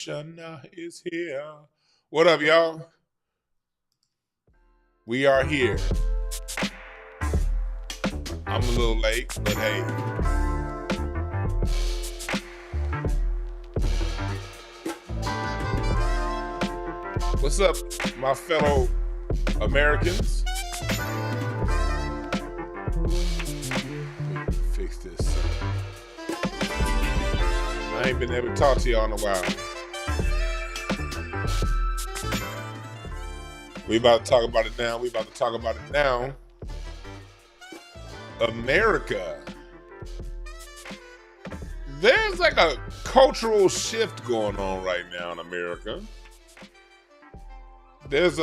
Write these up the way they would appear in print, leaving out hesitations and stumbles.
Is here. What up, y'all? We are here. I'm a little late, but hey. What's up, my fellow Americans? Let me fix this. I ain't been able to talk to y'all in a while. We about to talk about it now. America. There's like a cultural shift going on right now in America. There's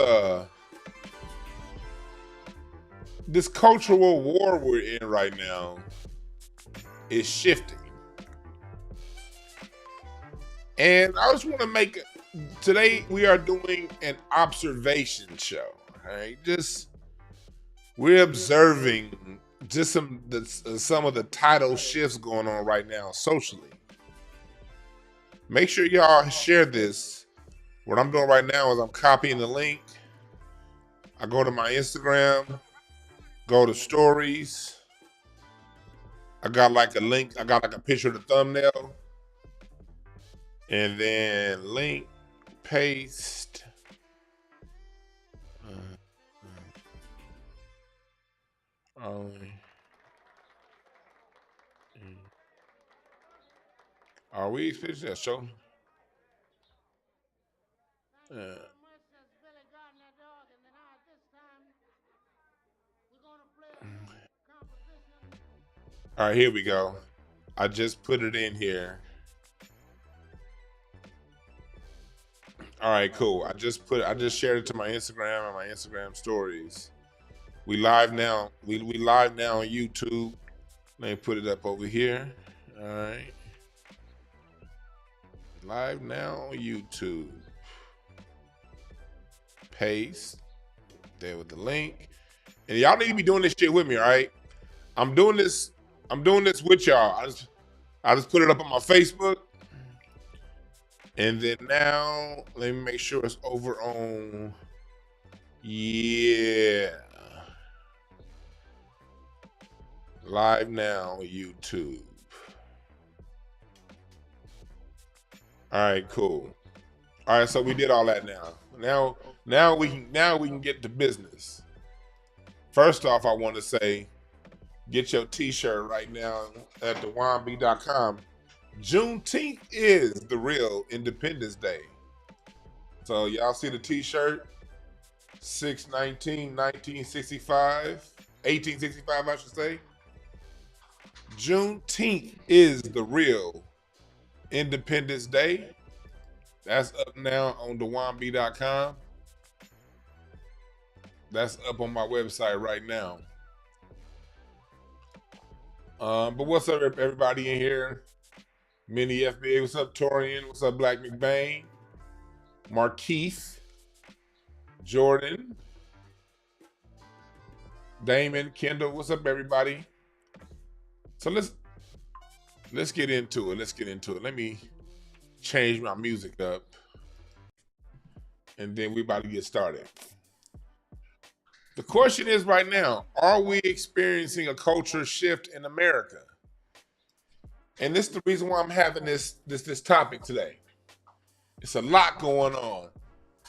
this cultural war we're in right now is shifting. And I just want to make today we are doing an observation show. Right? We're observing just some of the title shifts going on right now socially. Make sure y'all share this. What I'm doing right now is I'm copying the link. I go to my Instagram, go to stories. I got like a link. I got like a picture of the thumbnail. And then link, paste. Are we finishing that show? All right, here we go. I just put it in here. All right, cool. I just shared it to my Instagram and my Instagram stories. We live now. We live now on YouTube. Let me put it up over here. All right. Live now on YouTube. Paste. There with the link. And y'all need to be doing this shit with me, all right? I'm doing this with y'all. I just put it up on my Facebook. And then now, let me make sure it's over on, yeah. Live now, YouTube. All right, cool. All right, so we did all that now. Now we can get to business. First off, I want to say, get your t-shirt right now at dwanb.com. Juneteenth is the real Independence Day. So y'all see the t-shirt? 6/19/1965, 1865, I should say. Juneteenth is the real Independence Day. That's up now on dwanb.com. That's up on my website right now. But what's up, everybody in here? Mini FBA, what's up, Torian? What's up, Black McBain? Markeith, Jordan, Damon, Kendall, what's up, everybody? So let's get into it. Let me change my music up, and then we about to get started. The question is right now, are we experiencing a culture shift in America? And this is the reason why I'm having this topic today. It's a lot going on.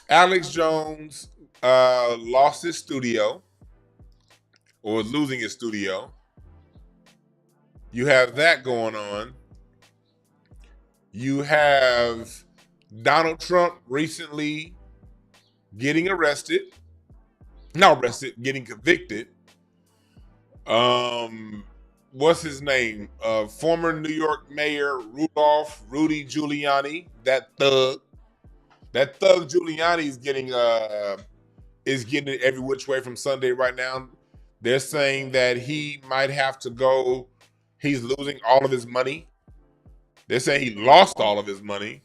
Alex Jones lost his studio, or is losing his studio. You have that going on. You have Donald Trump recently getting getting convicted. What's his name? Former New York Mayor Rudy Giuliani, that thug Giuliani is getting it every which way from Sunday right now. They're saying that he might have to go. He's losing all of his money. They're saying he lost all of his money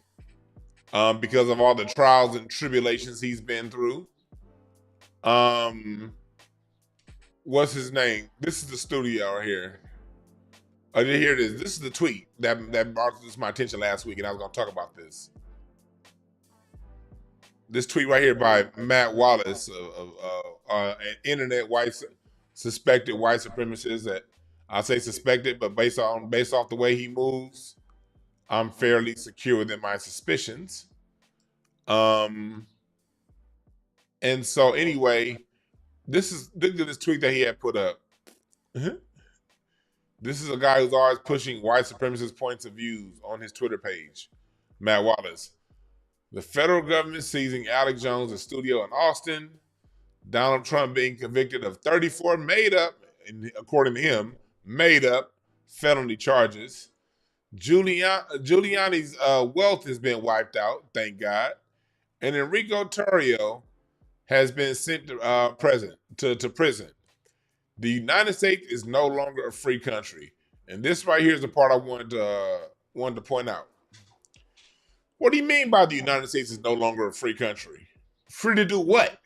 because of all the trials and tribulations he's been through. What's his name? This is the studio right here. Here it is. This is the tweet that brought this to my attention last week, and I was going to talk about this. This tweet right here by Matt Wallace, an internet suspected white supremacist. That I say suspected, but based off the way he moves, I'm fairly secure within my suspicions. And so anyway, look at this tweet that he had put up. This is a guy who's always pushing white supremacist points of views on his Twitter page, Matt Wallace. The federal government seizing Alex Jones' studio in Austin. Donald Trump being convicted of 34 made-up, according to him, made-up felony charges. Giuliani's wealth has been wiped out, thank God. And Enrico Tarrio has been sent to prison. The United States is no longer a free country. And this right here is the part I wanted to point out. What do you mean by the United States is no longer a free country? Free to do what?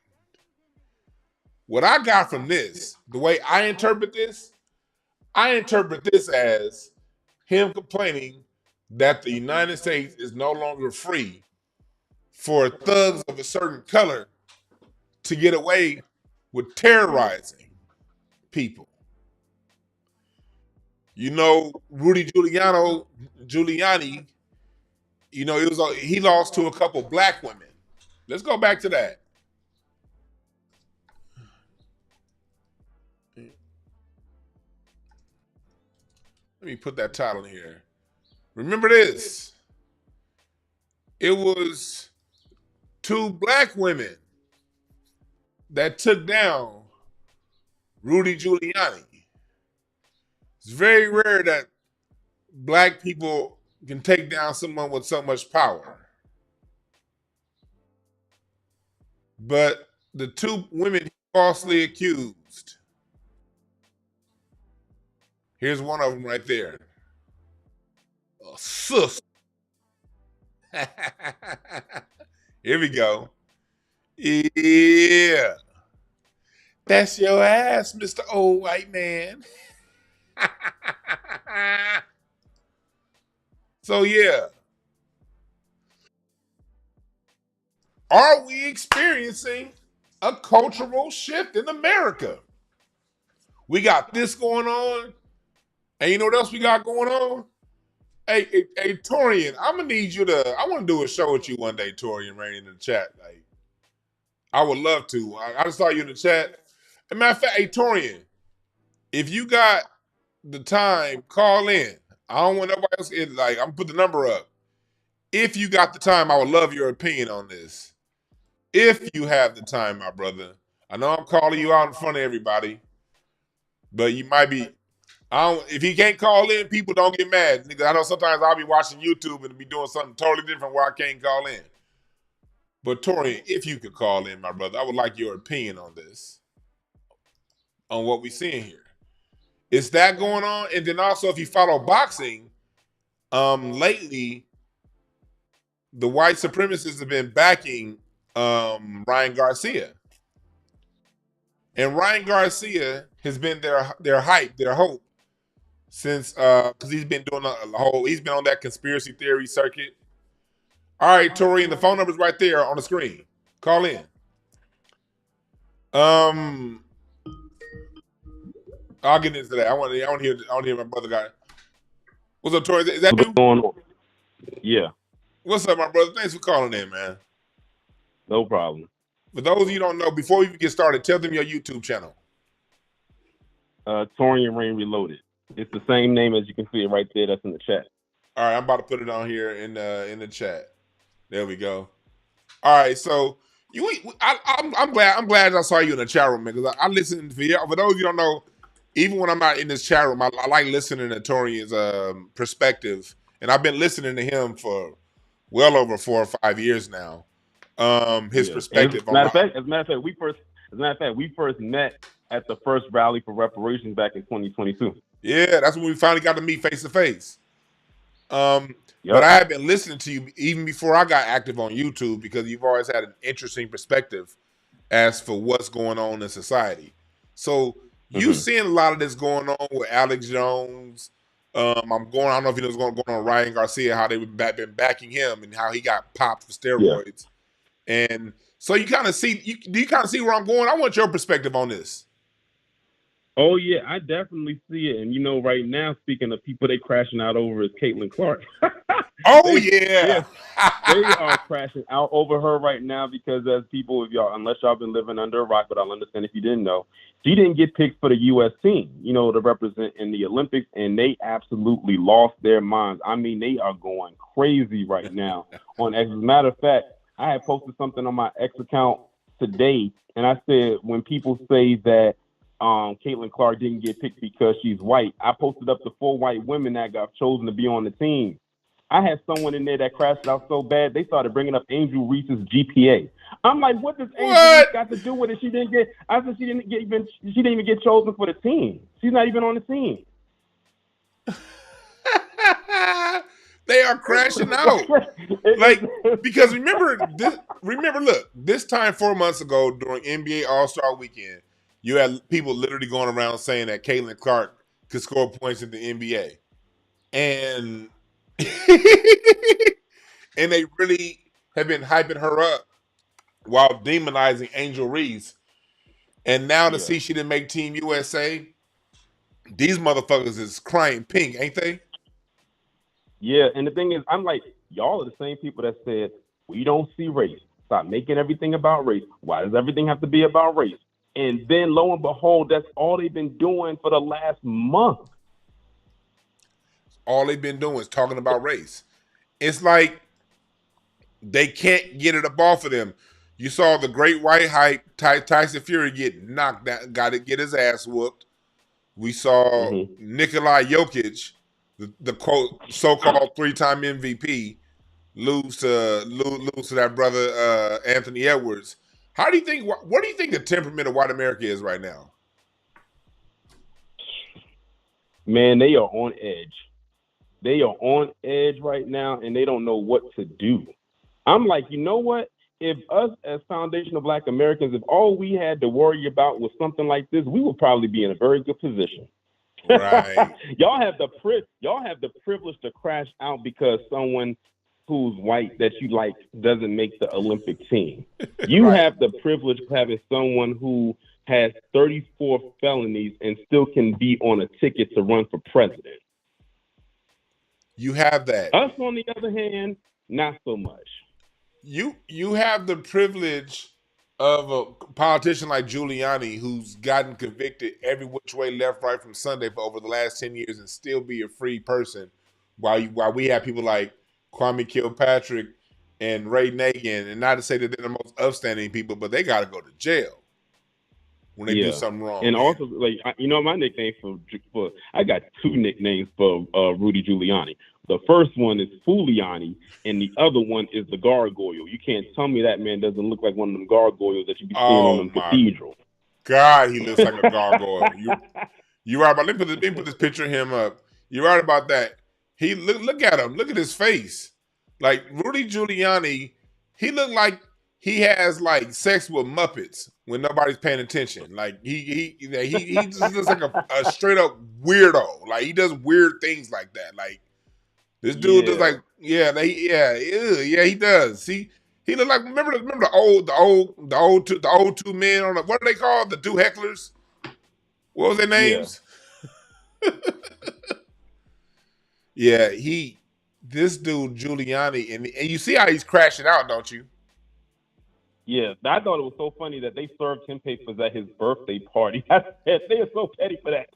What I got from this, the way I interpret this as him complaining that the United States is no longer free for thugs of a certain color to get away with terrorizing people. You know, Rudy Giuliani, you know, he lost to a couple black women. Let's go back to that. Let me put that title in here. Remember this. It was 2 black women that took down Rudy Giuliani. It's very rare that black people can take down someone with so much power. But the 2 women falsely accused. Here's one of them right there. Oh, sus. Here we go. Yeah. That's your ass, Mr. Old White Man. So, yeah. Are we experiencing a cultural shift in America? We got this going on. And you know what else we got going on? Hey, Torian, I'm gonna need you to. I want to do a show with you one day, Torian, right in the chat. Like, I would love to. I just saw you in the chat. As a matter of fact, hey, Torian, if you got the time, call in. I don't want nobody else. I'm gonna put the number up. If you got the time, I would love your opinion on this. If you have the time, my brother. I know I'm calling you out in front of everybody, but you might be. If he can't call in, people don't get mad. Nigga, I know sometimes I'll be watching YouTube and be doing something totally different where I can't call in. But Torian, if you could call in, my brother, I would like your opinion on this, on what we're seeing here. Is that going on? And then also, if you follow boxing, lately, the white supremacists have been backing Ryan Garcia. And Ryan Garcia has been their hype, their hope, since because he's been doing he's been on that conspiracy theory circuit. All right, Tori, and the phone number's right there on the screen. Call in. I'll get into that. I want to hear my brother guy. What's up, Tori? Is that you? What's going on? Yeah. What's up, my brother? Thanks for calling in, man. No problem. For those of you who don't know, before we even get started, tell them your YouTube channel. Torian Rain Reloaded. It's the same name as you can see it right there. That's in the chat. All right, I'm about to put it on here in the chat. There we go. All right, so I'm glad I saw you in the chat room, man, because I listen for those of you who don't know, even when I'm not in this chat room, I like listening to Torian's perspective, and I've been listening to him for well over 4 or 5 years now. His perspective. As a matter of fact, we first met at the first rally for reparations back in 2022. Yeah, that's when we finally got to meet face to face. But I have been listening to you even before I got active on YouTube, because you've always had an interesting perspective as for what's going on in society. So you've seen a lot of this going on with Alex Jones. I don't know if you know what's going on with Ryan Garcia, how they've been backing him and how he got popped for steroids. And so you kind of see, do you kind of see where I'm going? I want your perspective on this. Oh yeah, I definitely see it. And you know, right now, speaking of people they crashing out over is Caitlyn Clark. Oh they yeah. are crashing out over her right now because as people, if y'all, unless y'all been living under a rock, but I'll understand if you didn't know, she didn't get picked for the U.S. team, you know, to represent in the Olympics, and they absolutely lost their minds. I mean, they are going crazy right now on X. As a matter of fact, I had posted something on my X account today, and I said when people say that Caitlyn Clark didn't get picked because she's white, I posted up the 4 white women that got chosen to be on the team. I had someone in there that crashed out so bad they started bringing up Angel Reese's GPA. I'm like, what does Angel Reese got to do with it? She didn't get. I said she didn't even get chosen for the team. She's not even on the team. They are crashing out. Like, because look, this time 4 months ago during NBA All-Star Weekend, you had people literally going around saying that Caitlyn Clark could score points in the NBA. And and they really have been hyping her up while demonizing Angel Reese. And now to see she didn't make Team USA, these motherfuckers is crying pink, ain't they? Yeah, and the thing is, I'm like, y'all are the same people that said, we don't see race. Stop making everything about race. Why does everything have to be about race? And then lo and behold, that's all they've been doing for the last month. All they've been doing is talking about race. It's like they can't get it up off of them. You saw the great white hype, Tyson Fury get knocked out, get his ass whooped. We saw Nikolai Jokic, the quote so-called 3-time MVP, lose to that brother Anthony Edwards. How do you think? What do you think the temperament of white America is right now? Man, they are on edge. They are on edge right now, and they don't know what to do. I'm like, you know what? If us as foundational Black Americans, if all we had to worry about was something like this, we would probably be in a very good position. Right. Y'all have the privilege to crash out because someone who's white that you like doesn't make the Olympic team. You have the privilege of having someone who has 34 felonies and still can be on a ticket to run for president. You have that. Us, on the other hand, not so much. You have the privilege of a politician like Giuliani who's gotten convicted every which way, left, right, from Sunday for over the last 10 years and still be a free person, while we have people like Kwame Kilpatrick and Ray Nagin, and not to say that they're the most upstanding people, but they got to go to jail when they do something wrong. And also, like, my nickname for I got 2 nicknames for Rudy Giuliani. The first one is Fuliani, and the other one is the Gargoyle. You can't tell me that man doesn't look like one of them gargoyles that you be seeing on them cathedrals. God, he looks like a gargoyle. You're right about. Let me put this picture of him up. You're right about that. He look at him. Look at his face. Like Rudy Giuliani, he looked like he has like sex with Muppets when nobody's paying attention. Like he just looks like a straight up weirdo. Like he does weird things like that. Like this dude does like he does. He look like remember the old two men on what are they called? The 2 hecklers. What was their names? Yeah, this dude Giuliani, and you see how he's crashing out, don't you? Yeah, I thought it was so funny that they served him papers at his birthday party. I said, they are so petty for that.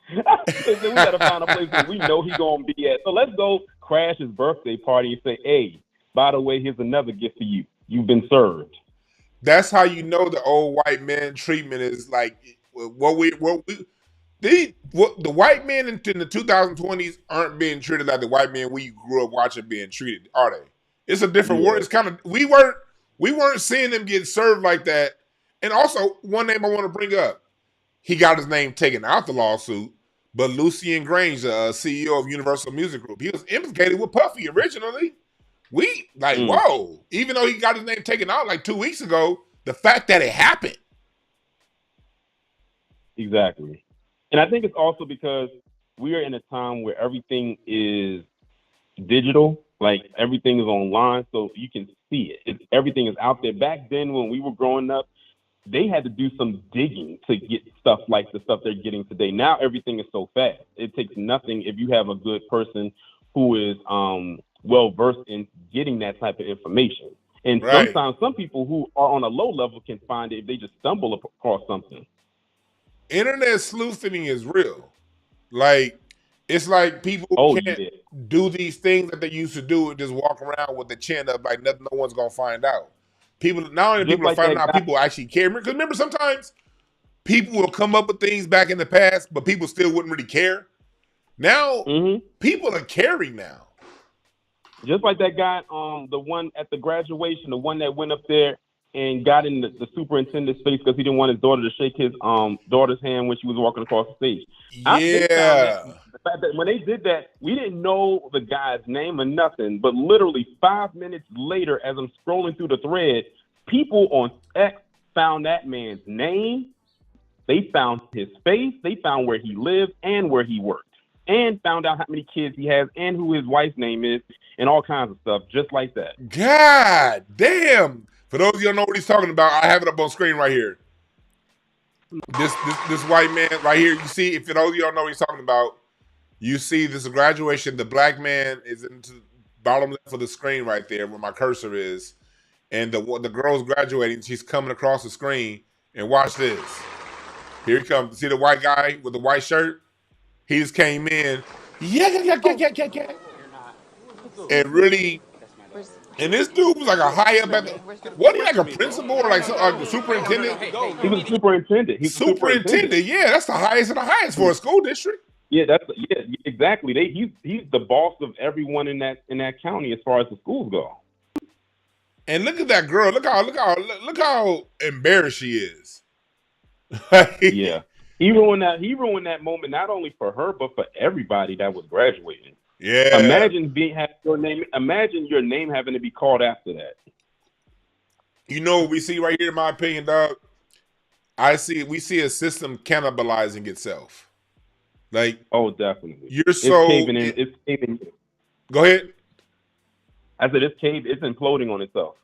They said, we got to find a place where we know he's going to be at. So let's go crash his birthday party and say, hey, by the way, here's another gift for you. You've been served. That's how you know the old white man treatment is like the white men in the 2020s aren't being treated like the white men we grew up watching being treated, are they? It's a different world. It's kind of we weren't seeing them get served like that. And also, one name I want to bring up, he got his name taken out the lawsuit, but Lucien Grange, the CEO of Universal Music Group, he was implicated with Puffy originally. Whoa, even though he got his name taken out like 2 weeks ago, the fact that it happened. Exactly. And I think it's also because we are in a time where everything is digital, like everything is online, so you can see it. Everything is out there. Back then, when we were growing up, they had to do some digging to get stuff like the stuff they're getting today. Now everything is so fast. It takes nothing if you have a good person who is well versed in getting that type of information. And sometimes some people who are on a low level can find it if they just stumble across something. Internet sleuthing is real. Like, it's like people can't do these things that they used to do and just walk around with the chin up like nothing, no one's gonna find out. People, not only people are finding out, people actually care. Because remember, sometimes people will come up with things back in the past, but people still wouldn't really care. Now, people are caring now. Just like that guy, the one at the graduation, the one that went up there and got in the superintendent's face because he didn't want his daughter to shake his daughter's hand when she was walking across the stage. Yeah. The fact that when they did that, we didn't know the guy's name or nothing, but literally 5 minutes later, as I'm scrolling through the thread, people on X found that man's name, they found his face, they found where he lived and where he worked, and found out how many kids he has and who his wife's name is and all kinds of stuff just like that. God damn. For those of you who don't know what he's talking about, I have it up on screen right here. This white man right here, you see, if for those of you don't know what he's talking about, you see this graduation, the black man is into the bottom left of the screen right there where my cursor is, and the girl's graduating, she's coming across the screen, and watch this. Here he comes. See the white guy with the white shirt? He just came in, and really, and this dude was like a high up at the, what, he like a principal or like a superintendent? He was a superintendent. Superintendent, yeah, that's the highest of the highest for a school district. Yeah, exactly. He's the boss of everyone in that county as far as the schools go. And look at that girl. Look how embarrassed she is. Yeah. He ruined that moment not only for her but for everybody that was graduating. Yeah. Imagine your name having to be called after that. You know what we see right here, in my opinion, dog? We see a system cannibalizing itself. Like, oh, definitely. It's caving in. Go ahead. I said it's imploding on itself.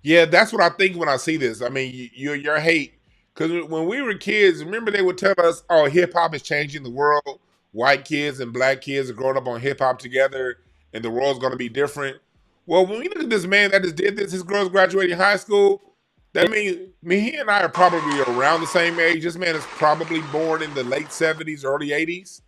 Yeah, that's what I think when I see this. I mean, your hate, because when we were kids, remember they would tell us, "Oh, hip hop is changing the world. White kids and black kids are growing up on hip hop together, and the world's going to be different." Well, when we look at this man that just did this, his girl's graduating high school. That means he and I are probably around the same age. This man is probably born in the late 70s, early 80s.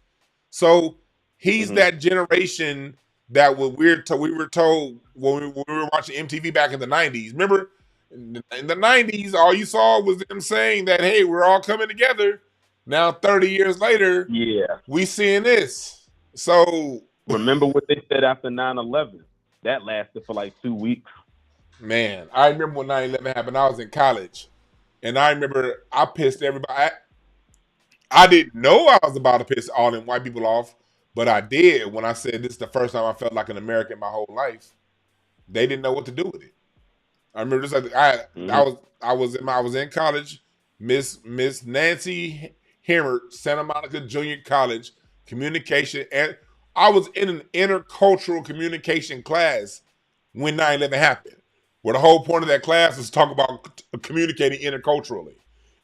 So he's that generation that we were told when we were watching MTV back in the 90s. Remember, in the 90s, all you saw was them saying that, hey, we're all coming together. Now, 30 years later, we seeing this. So remember what they said after 9/11? That lasted for like 2 weeks. Man, I remember when 9/11 happened. I was in college, and I remember I pissed everybody. I didn't know I was about to piss all them white people off, but I did when I said this is the first time I felt like an American in my whole life. They didn't know what to do with it. I remember just like I was in college. Miss Nancy Hemmert, Santa Monica Junior College, communication, and I was in an intercultural communication class when 9/11 happened, where the whole point of that class was to talk about communicating interculturally.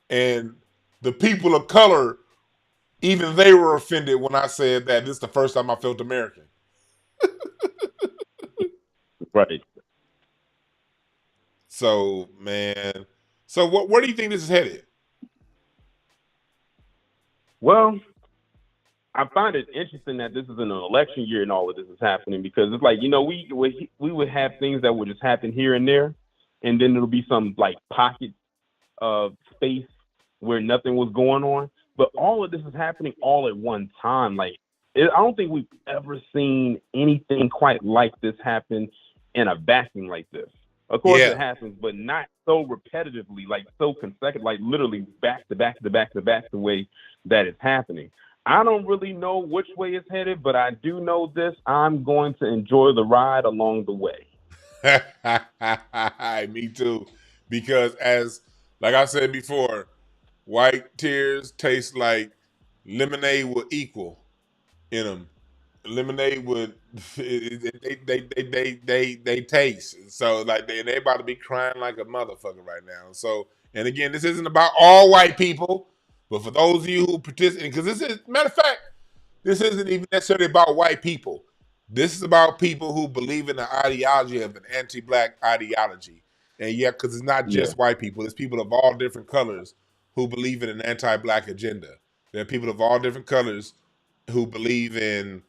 And the people of color, even they were offended when I said that this is the first time I felt American. Right. So, man. So where do you think this is headed? Well, I find it interesting that this is an election year and all of this is happening because it's like, we would have things that would just happen here and there, and then it'll be some like pocket of space where nothing was going on. But all of this is happening all at one time. Like, I don't think we've ever seen anything quite like this happen in a vacuum like this. Of course it happens, but not so repetitively, like so consecutive, like literally back to back to back to back the way that it's happening. I don't really know which way it's headed, but I do know this. I'm going to enjoy the ride along the way. Me too. Because like I said before, white tears taste like lemonade with equal in them. Lemonade would they taste. So like they about to be crying like a motherfucker right now. So and again, this isn't about all white people, but for those of you who participate, because this is matter of fact, this isn't even necessarily about white people. This is about people who believe in the ideology of an anti-black ideology. And yeah, because it's not Yeah. just white people, it's people of all different colors who believe in an anti-black agenda. There are people of all different colors who believe in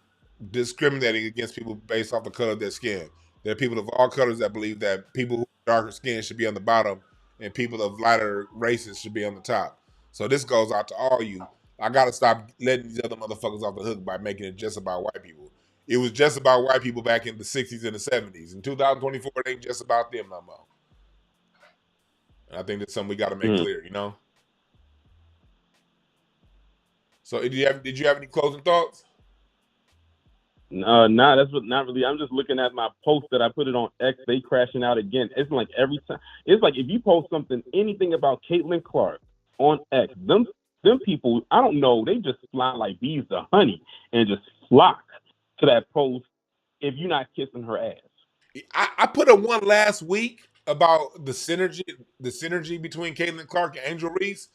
discriminating against people based off the color of their skin. There are people of all colors that believe that people who have darker skin should be on the bottom and people of lighter races should be on the top. So this goes out to all you. I gotta stop letting these other motherfuckers off the hook by making it just about white people. It was just about white people back in the 60s and the 70s. In 2024, it ain't just about them no more. And I think that's something we gotta make clear, you know? So did you have any closing thoughts? Nah, that's not really. I'm just looking at my post that I put it on X. They crashing out again. It's like every time. It's like if you post something, anything about Caitlyn Clark on X, them people, I don't know, they just fly like bees to honey and just flock to that post if you're not kissing her ass. I put a one last week about the synergy between Caitlyn Clark and Angel Reese.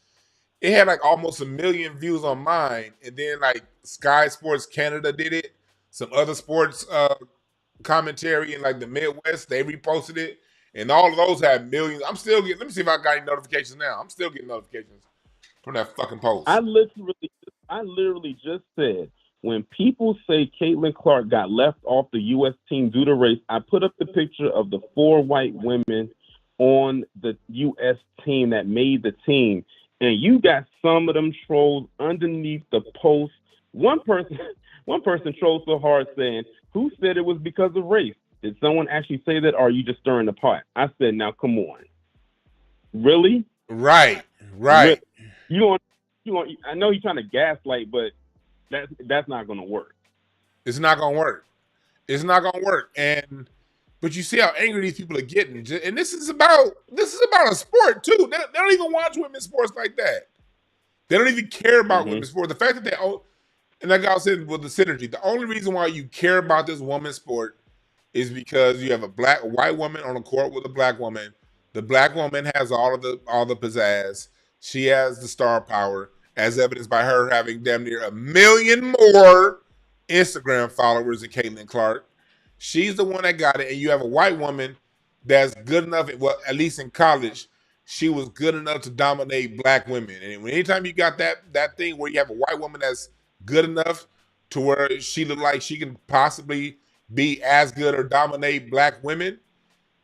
It had like almost 1 million views on mine, and then like Sky Sports Canada did it. Some other sports commentary in like the Midwest, they reposted it, and all of those had millions. I'm still getting. Let me see if I got any notifications now. I'm still getting notifications from that fucking post. I literally just said, when people say Caitlyn Clark got left off the U.S. team due to race, I put up the picture of the 4 white women on the U.S. team that made the team, and you got some of them trolls underneath the post. One person trolled so hard saying, "Who said it was because of race? Did someone actually say that, or are you just stirring the pot?" I said, "Now come on, really?" Right. You want? I know you're trying to gaslight, but that's not going to work. It's not gonna work. It's not gonna work. But you see how angry these people are getting. And this is about a sport too. They don't even watch women's sports like that. They don't even care about women's sports. The fact that they own, and like I said with the synergy, the only reason why you care about this women's sport is because you have a white woman on the court with a black woman. The black woman has all the pizzazz. She has the star power, as evidenced by her having damn near 1 million more Instagram followers than Caitlyn Clark. She's the one that got it, and you have a white woman that's good enough. Well, at least in college, she was good enough to dominate black women. And anytime you got that thing where you have a white woman that's good enough to where she look like she can possibly be as good or dominate black women,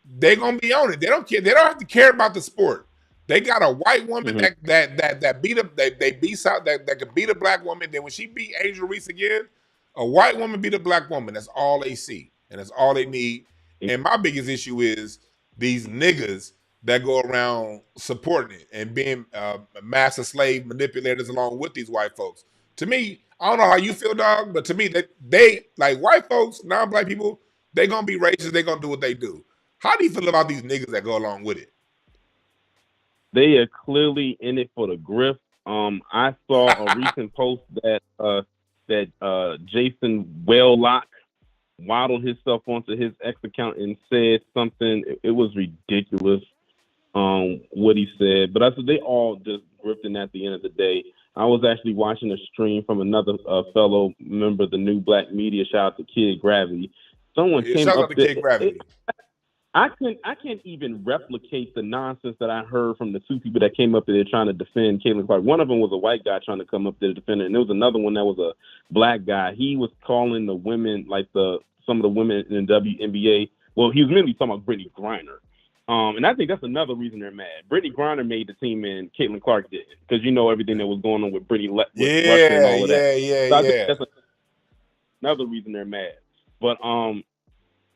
they're gonna be on it. They don't care. They don't have to care about the sport. They got a white woman that beat up they beat out that can beat a black woman. Then when she beat Angel Reese again, a white woman beat a black woman. That's all they see, and that's all they need. And my biggest issue is these niggas that go around supporting it and being master slave manipulators along with these white folks. To me, I don't know how you feel, dog, but to me, they like white folks, non-black people, they gonna be racist. They gonna do what they do. How do you feel about these niggas that go along with it? They are clearly in it for the grift. I saw a recent post that Jason Welllock waddled himself onto his X account and said something. It was ridiculous, what he said. But I said they all just grifting at the end of the day. I was actually watching a stream from another fellow member of the New Black Media. Shout out to Kid Gravity. Someone came up to Kid Gravity. I can't even replicate the nonsense that I heard from the 2 people that came up there trying to defend Caitlyn Clark. One of them was a white guy trying to come up there to defend her, and there was another one that was a black guy. He was calling the women, like some of the women in the WNBA. Well, he was mainly talking about Brittany Griner. And I think that's another reason they're mad. Brittany Griner made the team and Caitlyn Clark didn't, because you know everything that was going on with Brittany Russia and all of that. So I think that's another reason they're mad. But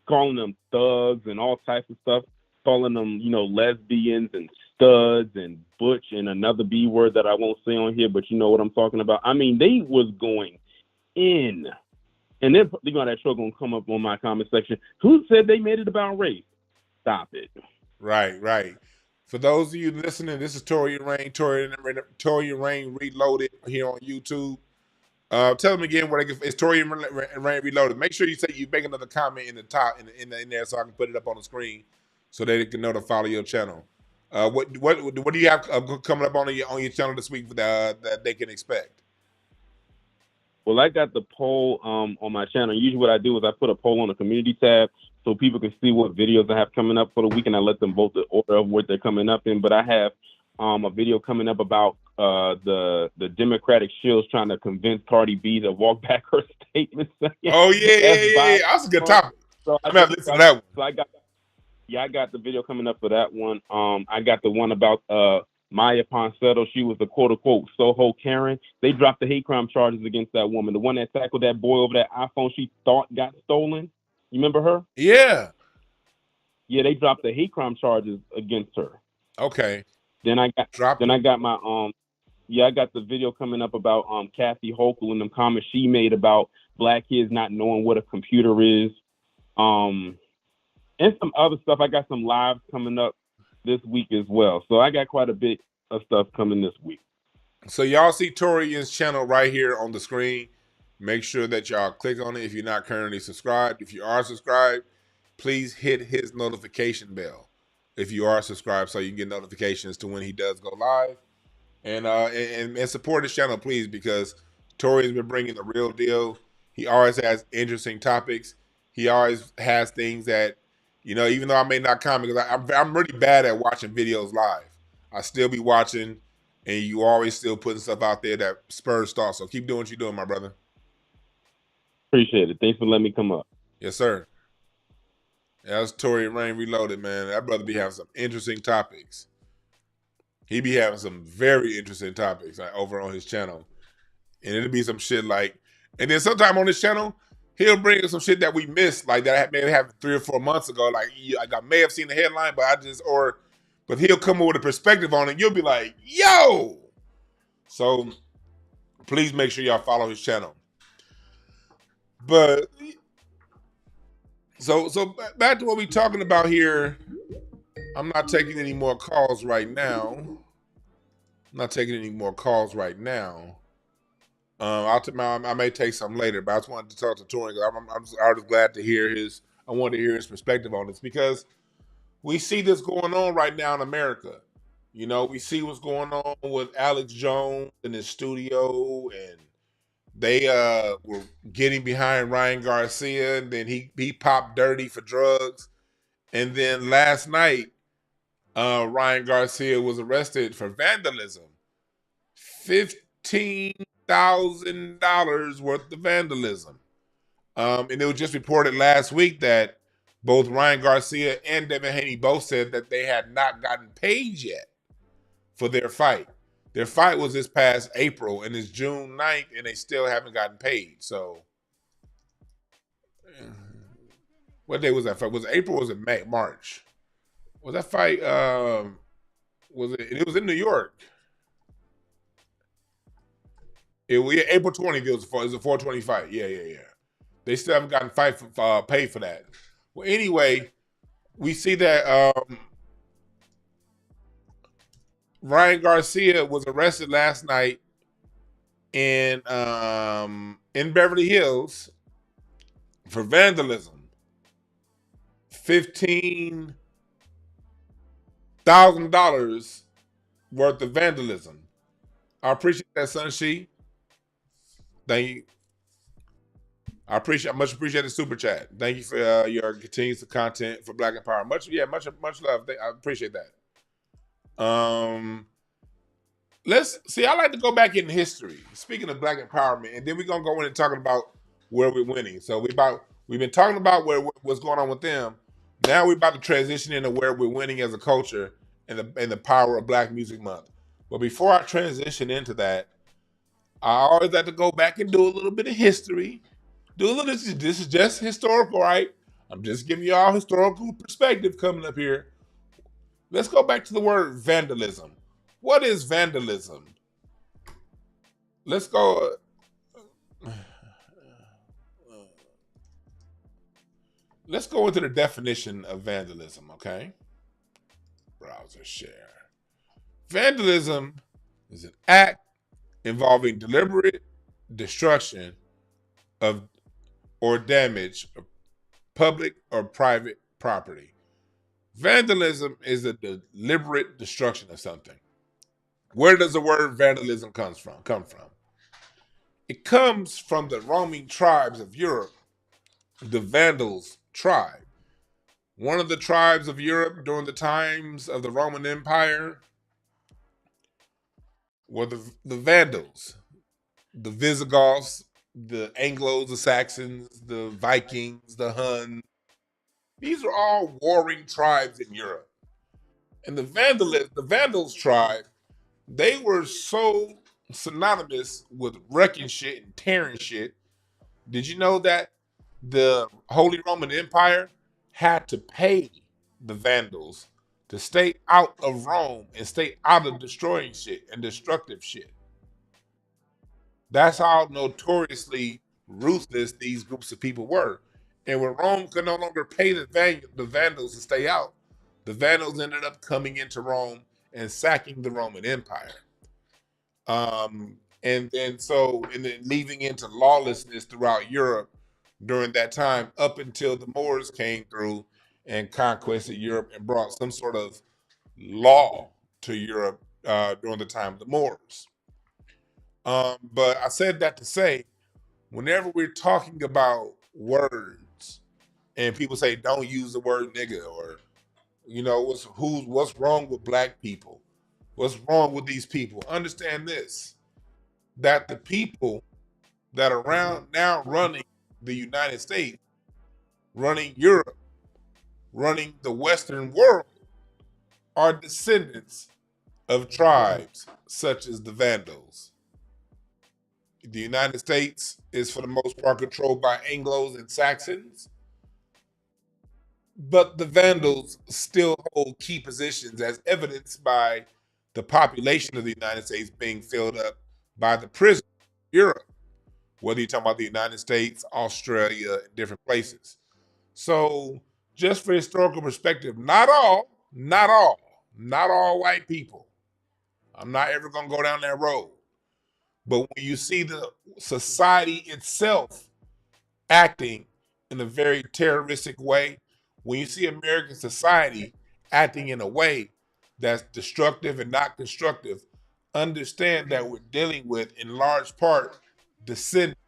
calling them thugs and all types of stuff, calling them, lesbians and studs and butch and another B word that I won't say on here, but you know what I'm talking about. I mean, they was going in. And then they're going to come up on my comment section. Who said they made it about race? Stop it. Right. For those of you listening, this is Toria Rain Reloaded here on YouTube. Tell them again where they can. It's Tori and Rain Reloaded. Make sure you say you make another comment in the top in there so I can put it up on the screen so they can know to follow your channel. What do you have coming up on your channel this week that they can expect? Well, I got the poll on my channel. Usually what I do is I put a poll on the community tab so people can see what videos I have coming up for the week, and I let them vote the order of what they're coming up in. But I have a video coming up about the Democratic shills trying to convince Cardi B to walk back her statements. Oh, yeah. That's a good topic. So I'm going to listen to that one. So I got the video coming up for that one. I got the one about Maya Ponsetto. She was the quote-unquote Soho Karen. They dropped the hate crime charges against that woman. The one that tackled that boy over that iPhone she thought got stolen. You remember her? Yeah. Yeah, they dropped the hate crime charges against her. Okay. Then I got my I got the video coming up about Kathy Hochul and the comments she made about black kids not knowing what a computer is. And some other stuff. I got some lives coming up this week as well. So I got quite a bit of stuff coming this week. So y'all see Torian's channel right here on the screen. Make sure that y'all click on it if you're not currently subscribed. If you are subscribed, please hit his notification bell if you are subscribed so you can get notifications to when he does go live. And support his channel, please, because Tori's been bringing the real deal. He always has interesting topics. He always has things that, even though I may not comment, because I'm really bad at watching videos live. I still be watching, and you always still putting stuff out there that spurs thought. So keep doing what you're doing, my brother. Appreciate it. Thanks for letting me come up. Yes, sir. Yeah, that's Tori and Rain Reloaded, man. That brother be having some interesting topics. He be having some very interesting topics over on his channel. And it'll be some shit like, and then sometime on his channel, he'll bring us some shit that we missed, like that maybe happened 3 or 4 months ago. Like I may have seen the headline, but he'll come up with a perspective on it. You'll be like, yo! So please make sure y'all follow his channel. But so back to what we're talking about here. I'm not taking any more calls right now. I may take some later, but I just wanted to talk to Tori because I was glad to hear I wanted to hear his perspective on this because we see this going on right now in America. We see what's going on with Alex Jones in his studio, and they were getting behind Ryan Garcia, and then he popped dirty for drugs. And then last night, Ryan Garcia was arrested for vandalism. $15,000 worth of vandalism. And it was just reported last week that both Ryan Garcia and Devin Haney both said that they had not gotten paid yet for their fight. Their fight was this past April, and it's June 9th, and they still haven't gotten paid. So, what day was that fight? Was it April or was it May? March? Was that fight, it was in New York. April 20th, it was a 420 fight. Yeah. They still haven't gotten paid for that. Well, anyway, we see that Ryan Garcia was arrested last night in Beverly Hills for vandalism. $15,000 worth of vandalism. I appreciate that, Sunshi. Thank you. I much appreciate the super chat. Thank you for your continuous content for Black Empowerment. Much love. I appreciate that. Let's see. I like to go back in history. Speaking of Black Empowerment, and then we're gonna go in and talking about where we're winning. So we've been talking about what's going on with them. Now we're about to transition into where we're winning as a culture and the power of Black Music Month. But before I transition into that, I always like to go back and do a little bit of history. This is just historical, right? I'm just giving y'all historical perspective coming up here. Let's go back to the word vandalism. What is vandalism? Let's go. Let's go into the definition of vandalism, okay? Browser share. Vandalism is an act involving deliberate destruction of or damage of public or private property. Vandalism is a deliberate destruction of something. Where does the word vandalism come from? It comes from the roaming tribes of Europe, the Vandals tribe. One of the tribes of Europe during the times of the Roman Empire were the Vandals, the Visigoths, the Anglos, the Saxons, the Vikings, the Huns. These are all warring tribes in Europe. And the Vandals tribe, they were so synonymous with wrecking shit and tearing shit. Did you know that the Holy Roman Empire had to pay the Vandals to stay out of Rome and stay out of destroying shit and destructive shit? That's how notoriously ruthless these groups of people were. And when Rome could no longer pay the Vandals to stay out, the Vandals ended up coming into Rome and sacking the Roman Empire. And then leaving into lawlessness throughout Europe during that time, up until the Moors came through and conquested Europe and brought some sort of law to Europe during the time of the Moors. But I said that to say, whenever we're talking about words and people say don't use the word nigga, or what's wrong with black people, what's wrong with these people, understand this, that the people that are around now running the United States, running Europe, running the Western world, are descendants of tribes such as the Vandals. The United States is for the most part controlled by Anglos and Saxons, but the Vandals still hold key positions, as evidenced by the population of the United States being filled up by the prisoners of Europe, whether you're talking about the United States, Australia, and different places. So, just for historical perspective, not all white people. I'm not ever going to go down that road. But when you see the society itself acting in a very terroristic way, when you see American society acting in a way that's destructive and not constructive, understand that we're dealing with, in large part, descendants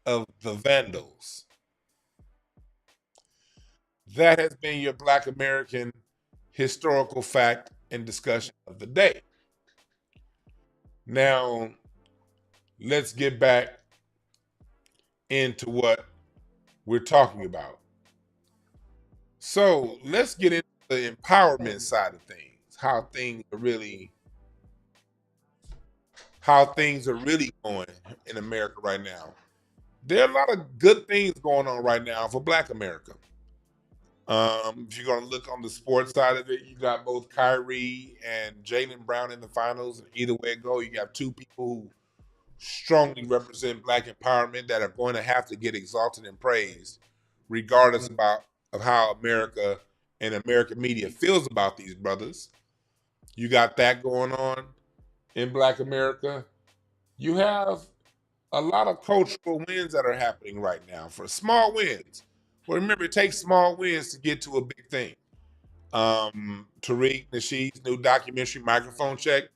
of the Vandals. That has been your Black American historical fact and discussion of the day. Now, let's get back into what we're talking about. So let's get into the empowerment side of things, how things are really going in America right now. There are a lot of good things going on right now for Black America. If you're going to look on the sports side of it, you got both Kyrie and Jalen Brown in the finals. And either way it go, you got two people who strongly represent Black empowerment that are going to have to get exalted and praised, regardless of how America and American media feels about these brothers. You got that going on in Black America. You have a lot of cultural wins that are happening right now, for small wins. Well, remember, it takes small wins to get to a big thing. Tariq Nasheed's new documentary, Microphone Check.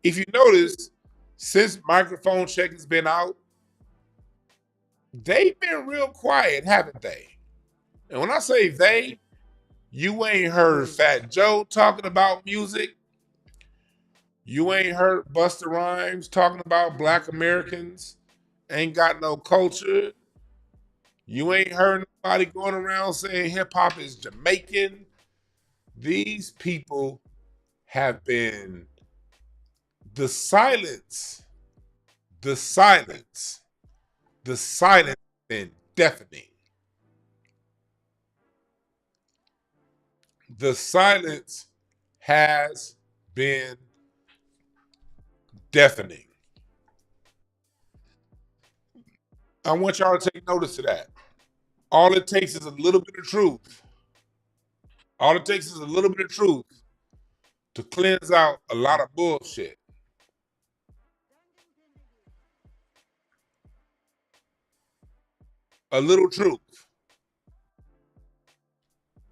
If you notice, since Microphone Check has been out, they've been real quiet, haven't they? And when I say they, you ain't heard Fat Joe talking about music. You ain't heard Busta Rhymes talking about Black Americans ain't got no culture. You ain't heard nobody going around saying hip hop is Jamaican. These people have been the silence has been deafening. The silence has been deafening. I want y'all to take notice of that. All it takes is a little bit of truth. All it takes is a little bit of truth to cleanse out a lot of bullshit. A little truth.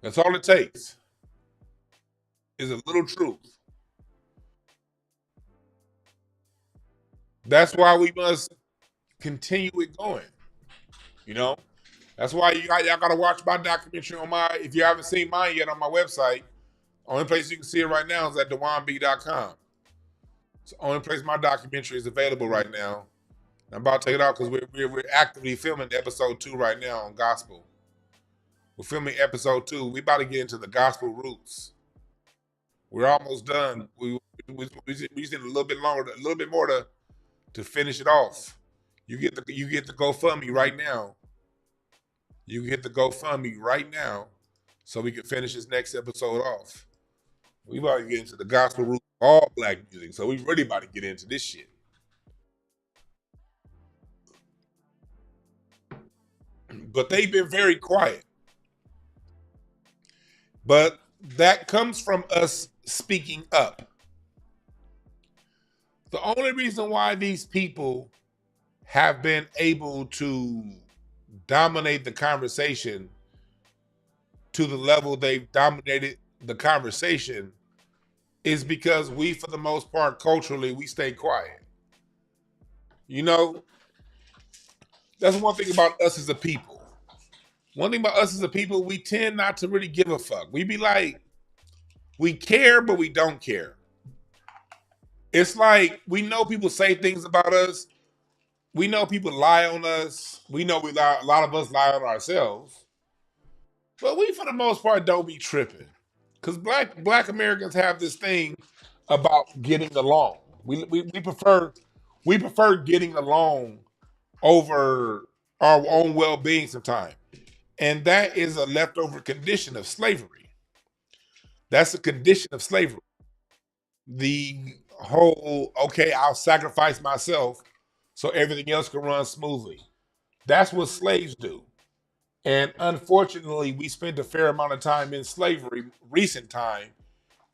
That's all it takes. Is a little truth. That's why we must continue it going. You know, that's why y'all gotta watch my documentary on my. If you haven't seen mine yet on my website, only place you can see it right now is at dwannb.com. It's the only place my documentary is available right now. I'm about to take it out because we're actively filming episode 2 right now on gospel. We're filming episode 2. We about to get into the gospel roots. We're almost done. We just need a little bit longer, a little bit more to finish it off. You get the GoFundMe right now. You get the GoFundMe right now, so we can finish this next episode off. We about to get into the gospel roots of all black music, so we really about to get into this shit. But they've been very quiet. But that comes from us speaking up. The only reason why these people have been able to dominate the conversation to the level they've dominated the conversation is because we, for the most part, culturally, we stay quiet. You know, that's one thing about us as a people. One thing about us as a people, we tend not to really give a fuck. We be like, we care, but we don't care. It's like, we know people say things about us. We know people lie on us. We know a lot of us lie on ourselves. But we, for the most part, don't be tripping. Because black Americans have this thing about getting along. We prefer getting along over our own well-being sometimes. And that is a leftover condition of slavery. That's a condition of slavery. The whole, okay, I'll sacrifice myself so everything else can run smoothly. That's what slaves do. And unfortunately, we spent a fair amount of time in slavery, recent time,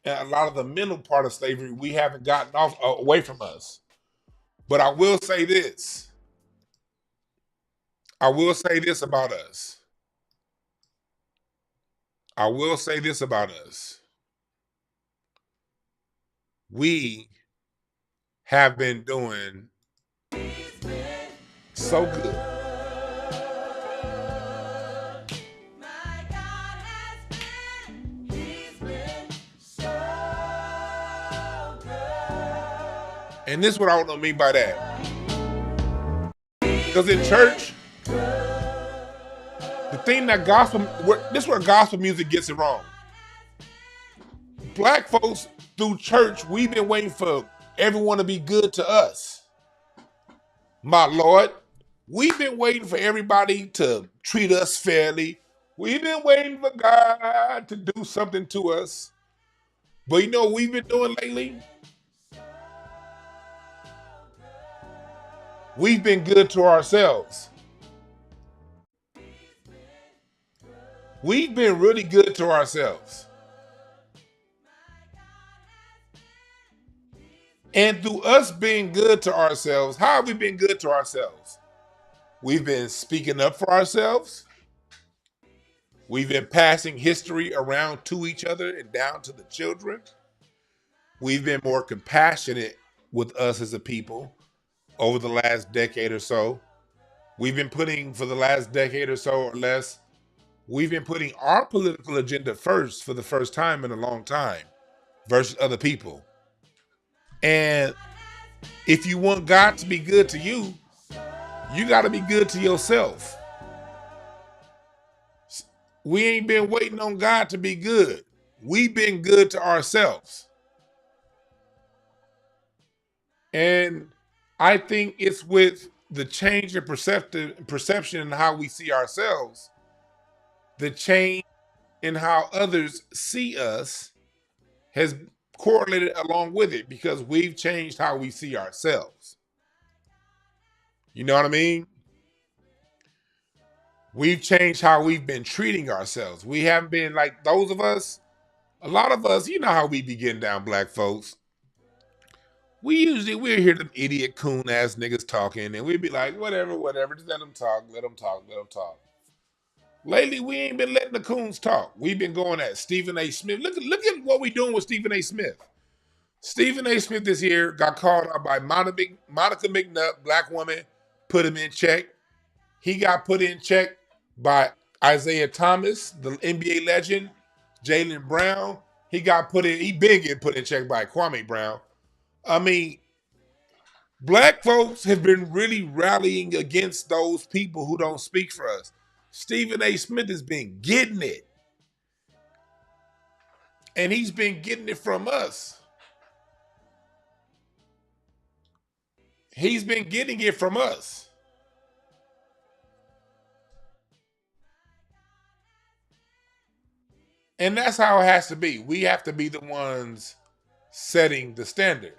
and a lot of the mental part of slavery we haven't gotten away from us. But I will say this. I will say this about us. I will say this about us. We have been doing so good. And this is what I don't mean by that. Because in church, the thing that this is where gospel music gets it wrong. Black folks, through church, we've been waiting for everyone to be good to us. My Lord, we've been waiting for everybody to treat us fairly. We've been waiting for God to do something to us. But you know what we've been doing lately? We've been good to ourselves. We've been really good to ourselves. And through us being good to ourselves, how have we been good to ourselves? We've been speaking up for ourselves. We've been passing history around to each other and down to the children. We've been more compassionate with us as a people over the last decade or so. We've been putting, for the last decade or so or less, we've been putting our political agenda first for the first time in a long time versus other people. And if you want God to be good to you, you got to be good to yourself. We ain't been waiting on God to be good. We've been good to ourselves. And I think it's with the change in perception in how we see ourselves, the change in how others see us has correlated along with it because we've changed how we see ourselves. You know what I mean? We've changed how we've been treating ourselves. We haven't been like a lot of us, you know how we be getting down, black folks. we'll hear them idiot coon ass niggas talking, and we'd be like, whatever, just let them talk, let them talk. Lately, we ain't been letting the coons talk. We've been going at Stephen A. Smith. Look at what we doing with Stephen A. Smith. Stephen A. Smith this year got called out by Monica McNutt, black woman, put him in check. He got put in check by Isaiah Thomas, the NBA legend, Jalen Brown. He been getting put in check by Kwame Brown. I mean, black folks have been really rallying against those people who don't speak for us. Stephen A. Smith has been getting it. And he's been getting it from us. He's been getting it from us. And that's how it has to be. We have to be the ones setting the standard.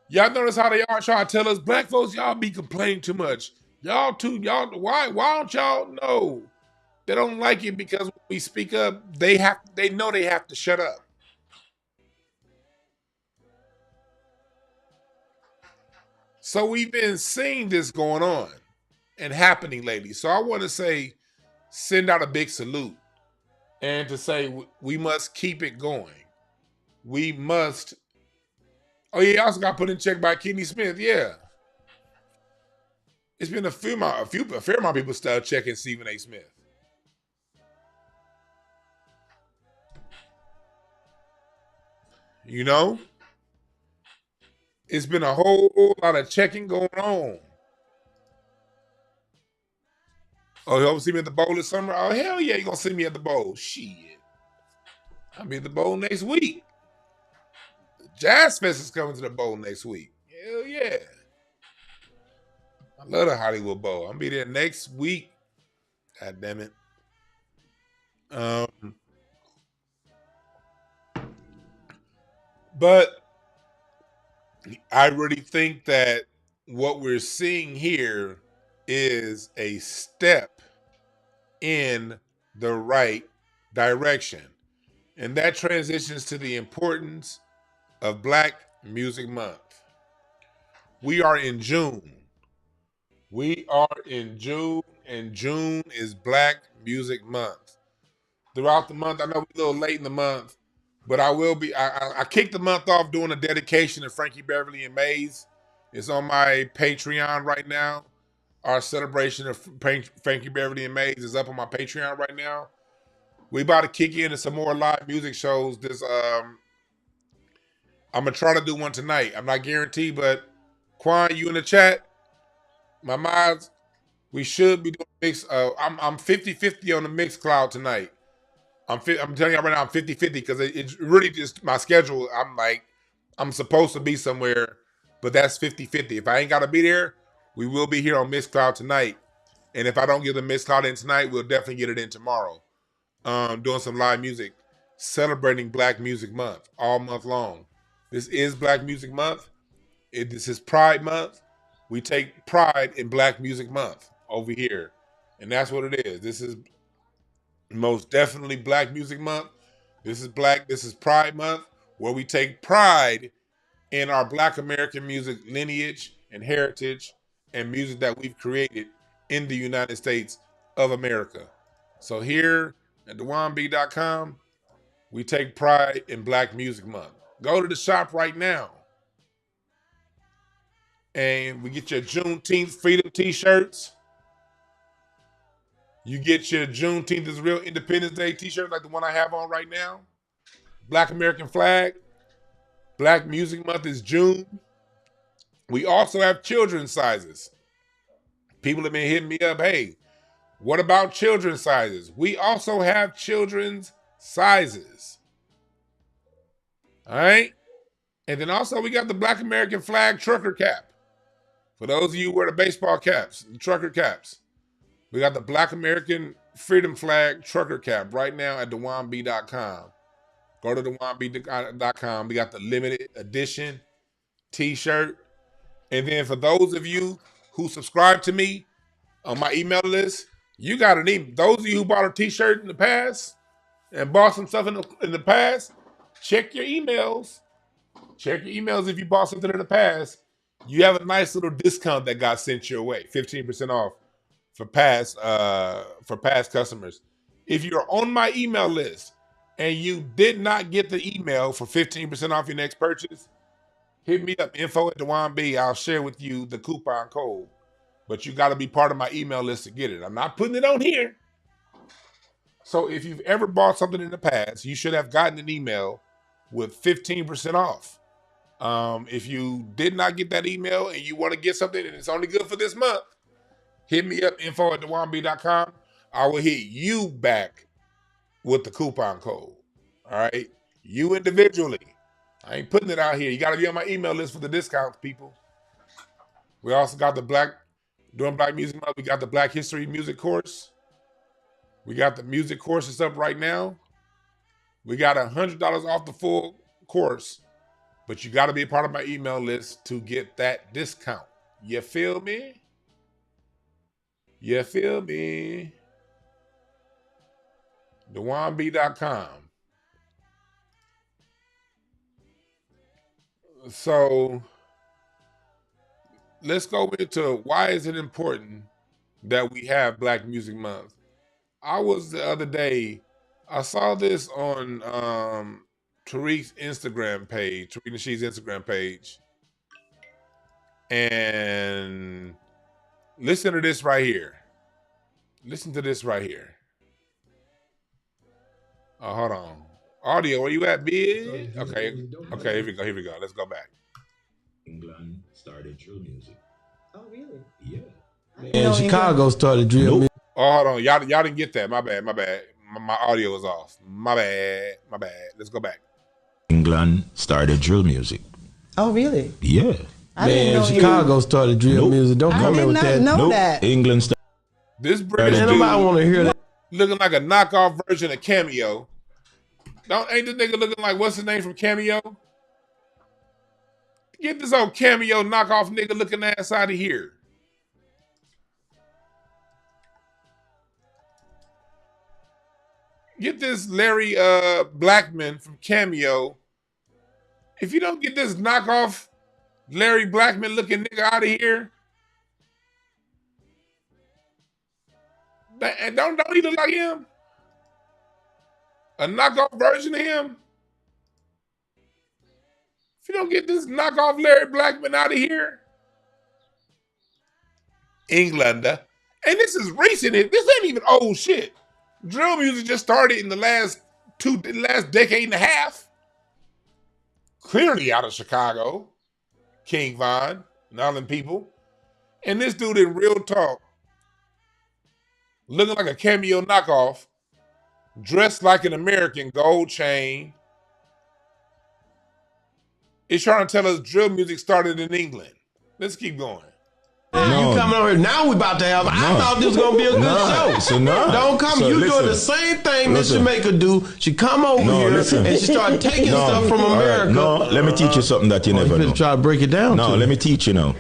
Y'all notice how they are trying to tell us, black folks, y'all be complaining too much. Why don't y'all know? They don't like it because when we speak up, they know they have to shut up. So we've been seeing this going on and happening lately. So I want to send out a big salute and to say we must keep it going. We must. Oh, yeah, he also got put in check by Kenny Smith. Yeah. It's been a fair amount of people start checking Stephen A. Smith. You know? It's been a whole lot of checking going on. Oh, you ever see me at the bowl this summer? Oh, hell yeah, you gonna see me at the bowl. Shit. I'll be at the bowl next week. The Jazz Fest is coming to the bowl next week. Hell yeah. I love the Hollywood Bowl. I'll be there next week. God damn it. But I really think that what we're seeing here is a step in the right direction. And that transitions to the importance of Black Music Month. We are in June. And June is Black Music Month. Throughout the month, I know we're a little late in the month, but I kicked the month off doing a dedication to Frankie Beverly and Maze. It's on my Patreon right now. Our celebration of Frankie Beverly and Maze is up on my Patreon right now. We about to kick into some more live music shows. I'm gonna try to do one tonight. I'm not guaranteed, but Quan, you in the chat? My mods, we should be doing mix. I'm 50-50 on the Mixcloud tonight. I'm telling you right now, I'm 50-50 because it's really just my schedule. I'm supposed to be somewhere, but that's 50-50. If I ain't got to be there, we will be here on Mixcloud tonight. And if I don't get the Mixcloud in tonight, we'll definitely get it in tomorrow. Doing some live music, celebrating Black Music Month all month long. This is Black Music Month. This is Pride Month. We take pride in Black Music Month over here. And that's what it is. This is most definitely Black Music Month. This is Pride Month, where we take pride in our Black American music lineage and heritage and music that we've created in the United States of America. So here at DWannB.com, we take pride in Black Music Month. Go to the shop right now. And we get your Juneteenth Freedom t-shirts. You get your Juneteenth is Real Independence Day t-shirt like the one I have on right now. Black American flag. Black Music Month is June. We also have children's sizes. People have been hitting me up, hey, what about children's sizes? We also have children's sizes. All right? And then also we got the Black American flag trucker cap. For those of you who wear the baseball caps, the trucker caps. We got the Black American Freedom Flag trucker cap right now at DWannB.com. Go to DWannB.com. We got the limited edition t-shirt. And then for those of you who subscribe to me on my email list, You got an email. Those of you who bought a t-shirt in the past and bought some stuff in the past, check your emails. Check your emails if you bought something in the past. You have a nice little discount that got sent your way, 15% off for past customers. If you're on my email list and you did not get the email for 15% off your next purchase, hit me up, info@Dwann. I'll share with you the coupon code. But you got to be part of my email list to get it. I'm not putting it on here. So if you've ever bought something in the past, you should have gotten an email with 15% off. If you did not get that email and you want to get something and it's only good for this month, hit me up, info@dwann.com. I will hit you back with the coupon code. All right? You individually. I ain't putting it out here. You got to be on my email list for the discounts, people. We also got during Black Music Month, we got the Black History Music course. We got the music courses up right now. We got $100 off the full course, but you got to be a part of my email list to get that discount. You feel me? You feel me? Dwann.com. So let's go into why is it important that we have Black Music Month. I was the other day, I saw this on Tariq's Instagram page, Tariq Nasheed's Instagram page. And listen to this right here. Listen to this right here. Oh, hold on. Audio, where you at, big? Okay, here we go. Let's go back. England started drill music. Oh, really? Yeah. And Chicago started drill music. Oh, hold on. Y'all didn't get that. My bad. My audio was off. My bad. Let's go back. England started drill music. Oh, really? Yeah. Man, Chicago started drill music. Don't come in with that. I did not know that. England started. This British dude nobody want to hear that. Looking like a knockoff version of Cameo. Ain't this nigga looking like what's his name from Cameo? Get this old Cameo knockoff nigga looking ass out of here. Get this Larry Blackman from Cameo. If you don't get this knockoff Larry Blackman looking nigga out of here, and don't he look like him? A knockoff version of him? If you don't get this knockoff Larry Blackman out of here, England, and this is recent. This ain't even old shit. Drill music just started in the last decade and a half. Clearly out of Chicago, King Von and all them people. And this dude in real talk, looking like a Cameo knockoff, dressed like an American, gold chain, is trying to tell us drill music started in England. Let's keep going. No. You coming over here now? We about to have. I thought this was gonna be a good show. So don't come. You doing the same thing Miss Jamaica do. She come over here and she started taking stuff from America. No, let me teach you something that you never know. Try to break it down. No, let me teach you now.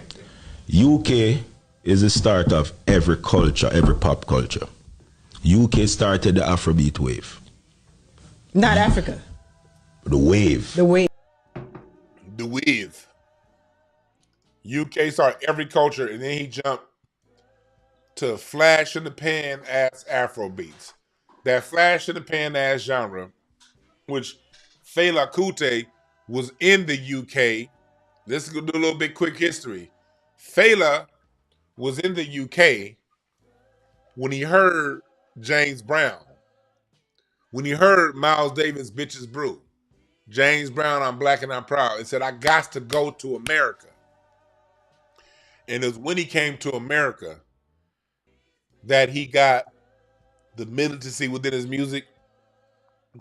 UK is the start of every culture, every pop culture. UK started the Afrobeat wave. Not Africa. The wave. The wave. The wave. UK started every culture, and then he jumped to flash in the pan ass Afro beats. That flash in the pan ass genre, which Fela Kuti was in the UK. Let's go do a little bit quick history. Fela was in the UK when he heard James Brown, when he heard Miles Davis' Bitches Brew, James Brown, I'm Black and I'm Proud, and said, I got to go to America. And it was when he came to America that he got the militancy within his music,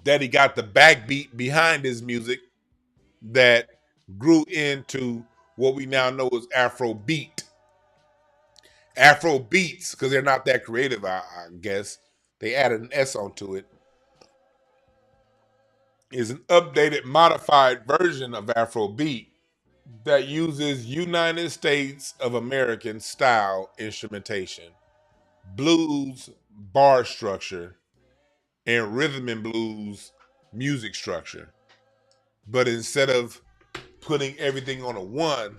that he got the backbeat behind his music that grew into what we now know as Afrobeat. Afrobeats, because they're not that creative, I guess. They added an S onto it. Is an updated, modified version of Afrobeat that uses United States of American style instrumentation. Blues, bar structure and rhythm and blues music structure. But instead of putting everything on a one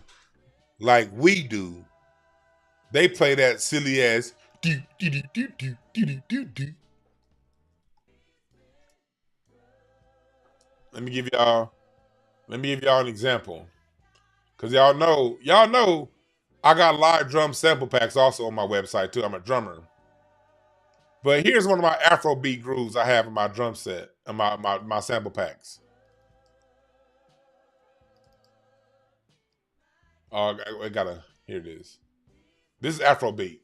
like we do, they play that silly ass do do do do do do do do. Let me give y'all an example. Cause y'all know I got live drum sample packs also on my website too. I'm a drummer. But here's one of my Afrobeat grooves I have in my drum set and my sample packs. Oh, here it is. This is Afrobeat.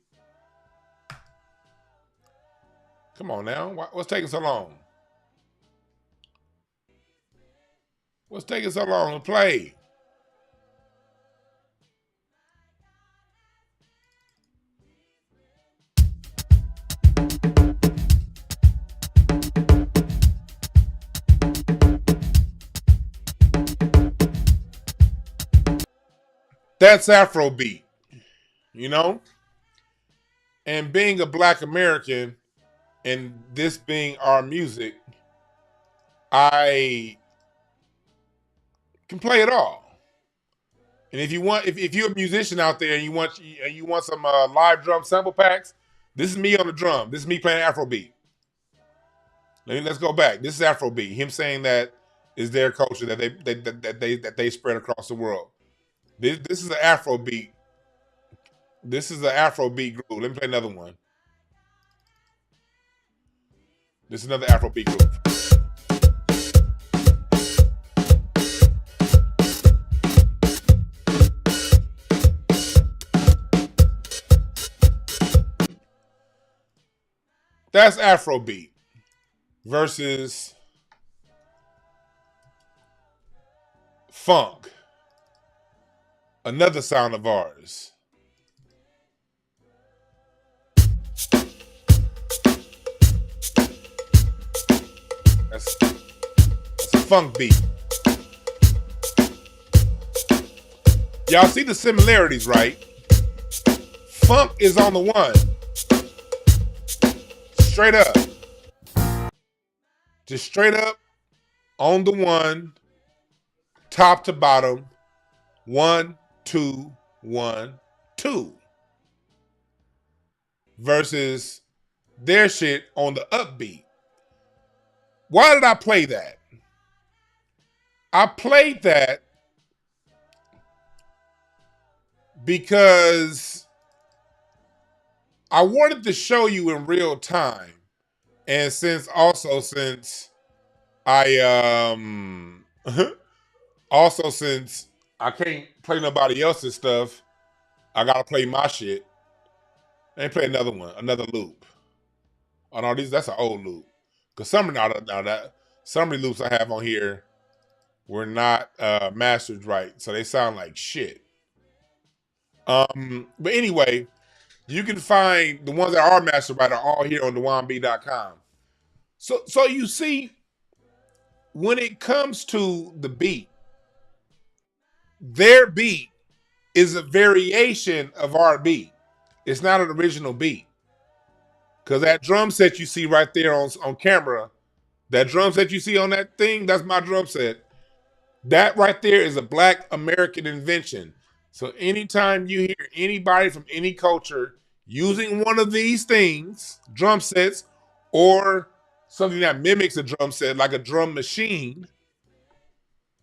Come on now, what's taking so long? What's taking so long to play? That's Afrobeat, you know? And being a Black American and this being our music, I can play it all. And if you want, if you're a musician out there and you want some live drum sample packs, this is me on the drum. This is me playing Afrobeat. Let's go back. This is Afrobeat. Him saying that is their culture that they spread across the world. This is an Afrobeat. This is an Afrobeat groove. Let me play another one. This is another Afrobeat groove. That's Afrobeat versus funk. Another sound of ours. That's a funk beat. Y'all see the similarities, right? Funk is on the one. Straight up. Just straight up on the one, top to bottom, 1, 2, 1, 2. Versus their shit on the upbeat. Why did I play that? I played that because I wanted to show you in real time. And since I since I can't play nobody else's stuff, I gotta play my shit. And play another one, another loop. Oh no, that's an old loop. Cause some of the loops I have on here were not mastered right, so they sound like shit. But anyway, you can find the ones that are mastered right are all here on dwannb.com. So you see, when it comes to the beat, their beat is a variation of our beat. It's not an original beat. Because that drum set you see right there on camera, that drum set you see on that thing, that's my drum set. That right there is a Black American invention. So anytime you hear anybody from any culture using one of these things, drum sets, or something that mimics a drum set, like a drum machine,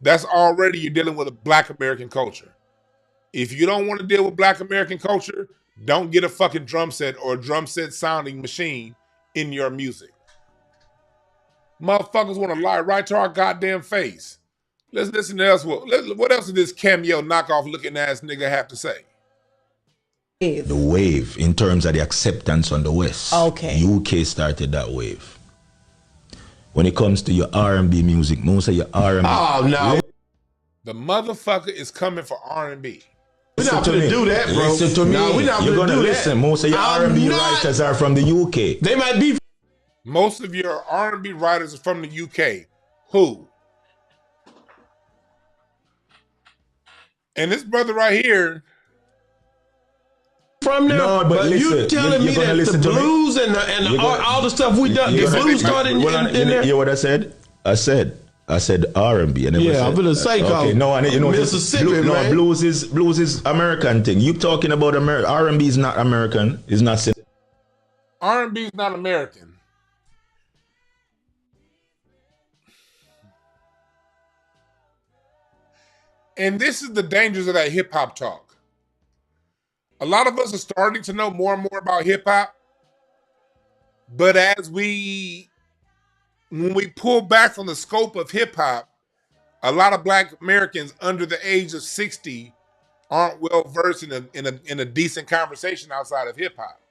that's already you're dealing with a Black American culture. If you don't want to deal with Black American culture, don't get a fucking drum set or a drum set sounding machine in your music. Motherfuckers want to lie right to our goddamn face. Let's listen to else. What else does this cameo knockoff looking ass nigga have to say? The wave in terms of the acceptance on the West. Okay. UK started that wave. When it comes to your R&B music, most of your R&B. Oh no. The motherfucker is coming for R&B. We're not going to do that, bro. Listen to me. No, we're not You're going to do listen. that. Most of your R&B writers are from the UK. They might be. Most of your R&B writers are from the UK. Who? And this brother right here from there. No, but listen, you telling me that the blues and all the stuff we done, the blues started in there? You know what I said? I said R&B. Yeah, I'm gonna say okay. No, and you know Mississippi, man. No, blues is American thing. You talking about America? R&B is not American. It's not. R&B is not American. And this is the dangers of that hip hop talk. A lot of us are starting to know more and more about hip hop, but when we pull back from the scope of hip hop, a lot of Black Americans under the age of 60 aren't well versed in a decent conversation outside of hip hop.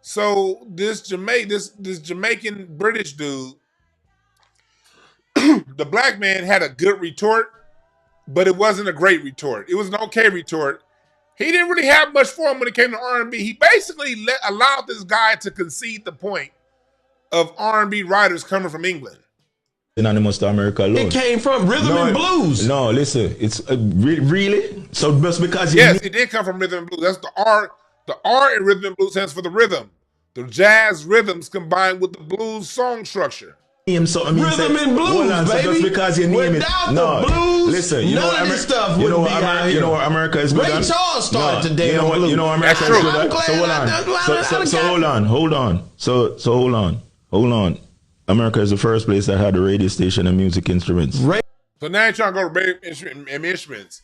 So this Jamaican British dude, the black man had a good retort, but it wasn't a great retort. It was an okay retort. He didn't really have much for him when it came to R&B. He basically allowed this guy to concede the point of R&B writers coming from England. Synonymous to America alone. It came from rhythm and blues. No, listen, it's really so just because it did come from rhythm and blues. That's the R. The R in rhythm and blues stands for the rhythm. The jazz rhythms combined with the blues song structure. Rhythm and blues, baby. So just because you name Without the blues, listen, none of this stuff would be out here. You know what America is good Ray at? Charles started today. You know America is good at? So hold on. America is the first place that had a radio station and music instruments. So now you're trying to go to radio instruments.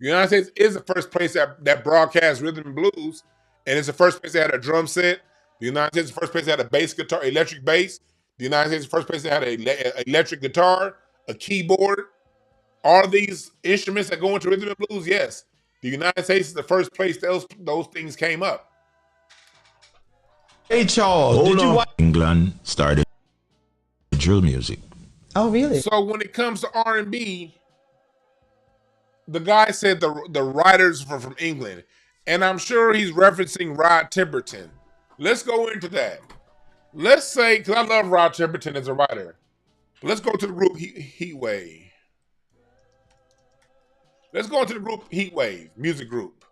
The United States is the first place that broadcasts rhythm and blues, and it's the first place that had a drum set. The United States is the first place that had a bass guitar, electric bass. The United States is the first place that had an electric guitar, a keyboard. All of these instruments that go into rhythm and blues, yes. The United States is the first place those things came up. Hey, Charles, did you watch? England started drill music. Oh, really? So when it comes to R&B, the guy said the writers were from England. And I'm sure he's referencing Rod Temperton. Let's go into that. Let's say, because I love Rod Temperton as a writer. Let's go to the group Heatwave. Let's go into the group Heatwave, music group.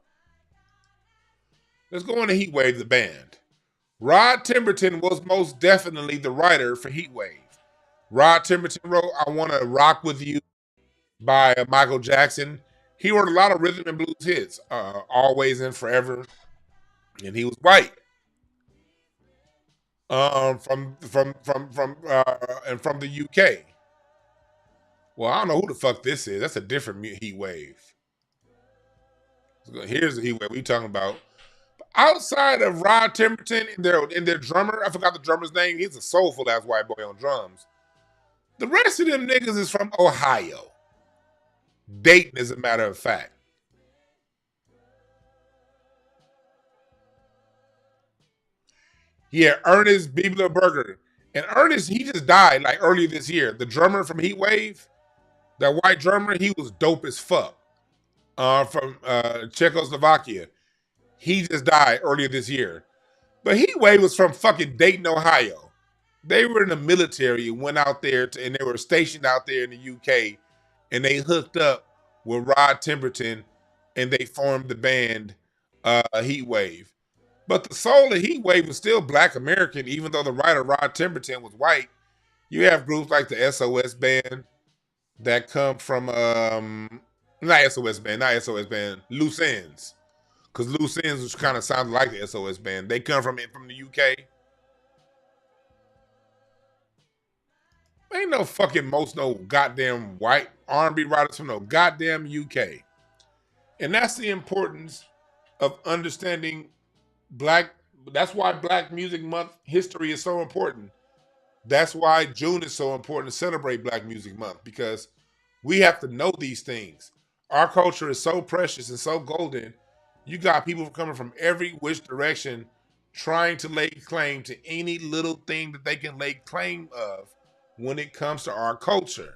Let's go into Heatwave, the band. Rod Temperton was most definitely the writer for Heatwave. Rod Temperton wrote I Want to Rock With You by Michael Jackson. He wrote a lot of rhythm and blues hits, Always and Forever. And he was white. From the UK. Well, I don't know who the fuck this is. That's a different Heatwave. Here's the Heatwave we talking about. Outside of Rod Temperton and their drummer, I forgot the drummer's name. He's a soulful ass white boy on drums. The rest of them niggas is from Ohio. Dayton, as a matter of fact. Yeah, Ernest Biebler-Berger. And Ernest, he just died like earlier this year. The drummer from Heatwave, that white drummer, he was dope as fuck. From Czechoslovakia. He just died earlier this year. But Heatwave was from fucking Dayton, Ohio. They were in the military and went out there and they were stationed out there in the UK, and they hooked up with Rod Temperton and they formed the band Heatwave. But the soul of Heatwave was still Black American, even though the writer Rod Temperton was white. You have groups like the SOS Band that come from not SOS Band, Loose Ends. Because Loose Ends, which kind of sounded like the SOS Band, they come from the UK. Ain't no fucking no goddamn white R&B writers from no goddamn UK. And that's the importance of understanding that's why Black Music Month history is so important. That's why June is so important to celebrate Black Music Month, because we have to know these things. Our culture is so precious and so golden. You got people coming from every which direction trying to lay claim to any little thing that they can lay claim of when it comes to our culture.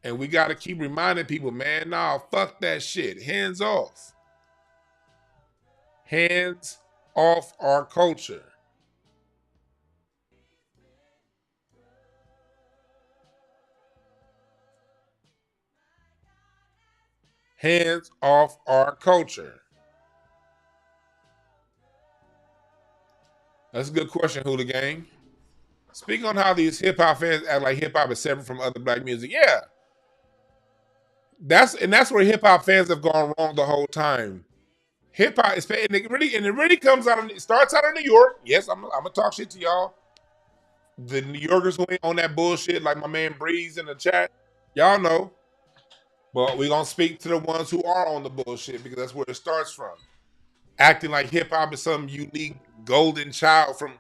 And we got to keep reminding people, man, nah, fuck that shit. Hands off. Hands off our culture. Hands off our culture. That's a good question, Hula Gang. Speaking on how these hip hop fans act like hip hop is separate from other black music, yeah, that's where hip hop fans have gone wrong the whole time. Hip hop is, and it really comes out of, it starts out of New York. Yes, I'm gonna talk shit to y'all. The New Yorkers who ain't on that bullshit, like my man Breeze in the chat, y'all know. But we gonna speak to the ones who are on the bullshit because that's where it starts from. Acting like hip hop is some unique golden child from